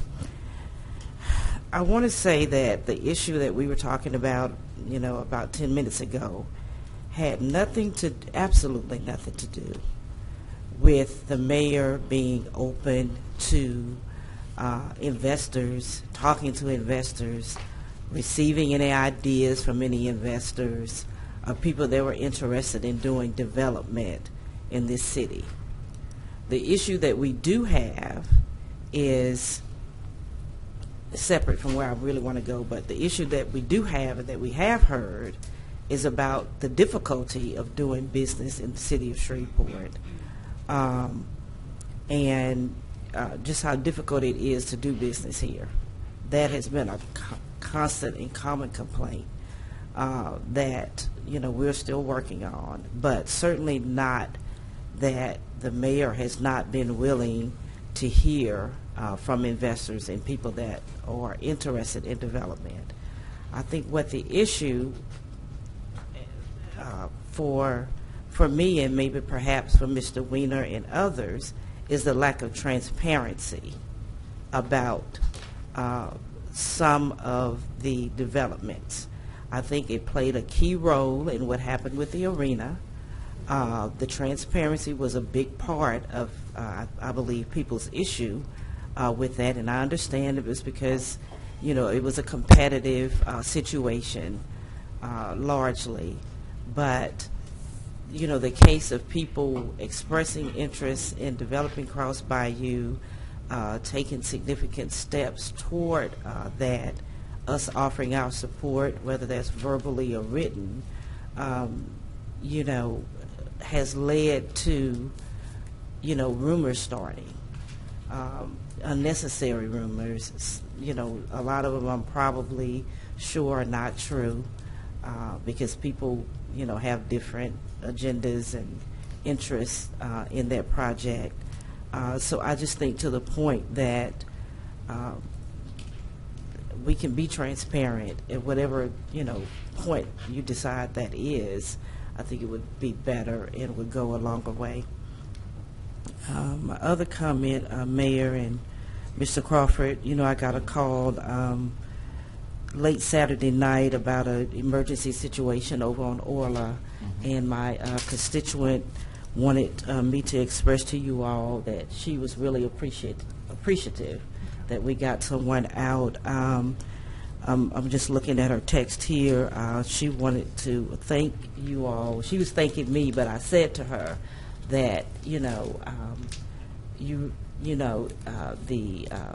I want to say that the issue that we were talking about, about 10 minutes ago, had absolutely nothing to do with the mayor being open to investors, talking to investors, receiving any ideas from any investors, or people that were interested in doing development in this city. The issue that we do have is separate from where I really want to go, but the issue that we do have and that we have heard is about the difficulty of doing business in the city of Shreveport, and just how difficult it is to do business here. That has been a constant and common complaint. that we're still working on, but certainly not that the mayor has not been willing to hear from investors and people that are interested in development. I think what the issue for me, and maybe perhaps for Mr. Weiner and others, is the lack of transparency about some of the developments. I think it played a key role in what happened with the arena. The transparency was a big part of, I believe, people's issue with that, and I understand it was because, it was a competitive situation largely, but, the case of people expressing interest in developing Cross Bayou, taking significant steps toward that, us offering our support, whether that's verbally or written, has led to, rumors starting, unnecessary rumors. A lot of them I'm probably sure are not true because people, have different agendas and interests in that project. So I just think to the point that we can be transparent at whatever, point you decide that is. I think it would be better and would go a longer way. My other comment, Mayor and Mr. Crawford, I got a call late Saturday night about an emergency situation over on Orla, and my constituent wanted me to express to you all that she was really appreciative that we got someone out. I'm just looking at her text here. She wanted to thank you all. She was thanking me, but I said to her that, the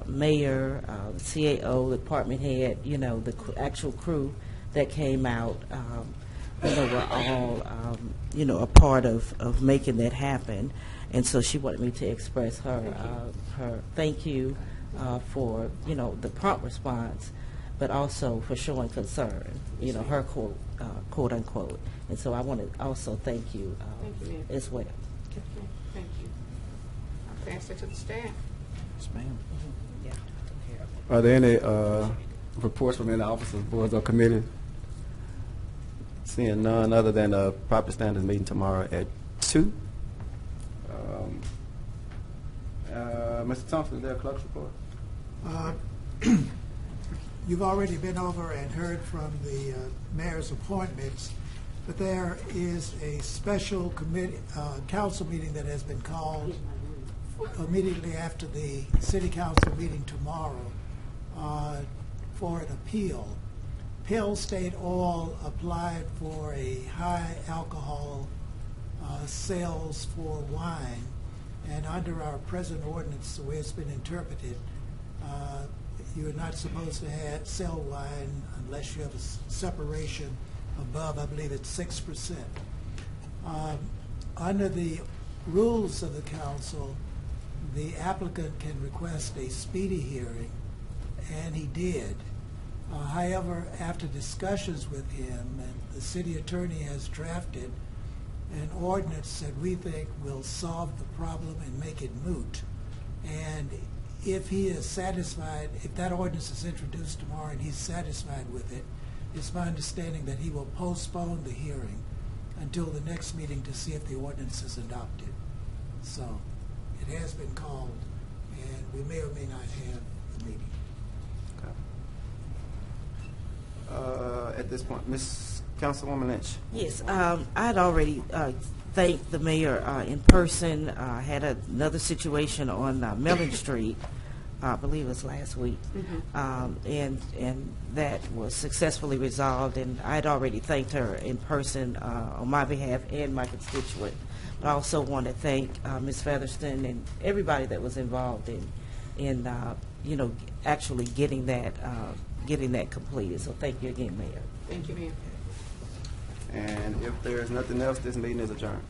mayor, the CAO, the department head, the actual crew that came out, were all, a part of making that happen. And so she wanted me to express her thank you for, the prompt response, but also for showing concern, her quote unquote. And so I want to also thank you, as well. Thank you. I'll pass it to the staff. Yes, ma'am. Yeah. Are there any reports from any officers, boards, or committees? Seeing none other than a proper standards meeting tomorrow at 2. Mr. Thompson, is there a clerk's report? You've already been over and heard from the mayor's appointments, but there is a special committee, council meeting that has been called immediately after the city council meeting tomorrow for an appeal. Pale State Oil applied for a high alcohol sales for wine, and under our present ordinance, the way it's been interpreted, you're not supposed to sell wine unless you have a separation above, I believe it's 6%. Under the rules of the council, the applicant can request a speedy hearing, and he did. However, after discussions with him, and the city attorney has drafted an ordinance that we think will solve the problem and make it moot. And if he is satisfied, if that ordinance is introduced tomorrow and he's satisfied with it, it's my understanding that he will postpone the hearing until the next meeting to see if the ordinance is adopted. So it has been called, and we may or may not have the meeting. At this point, Ms. Councilwoman Lynch. Yes, I had already thanked the mayor in person. I had another situation on Mellon Street, I believe it was last week, and that was successfully resolved, and I had already thanked her in person on my behalf and my constituent. But I also want to thank Ms. Featherston and everybody that was involved in actually getting that completed. So thank you again, Mayor. Thank you, ma'am. And if there is nothing else, this meeting is adjourned.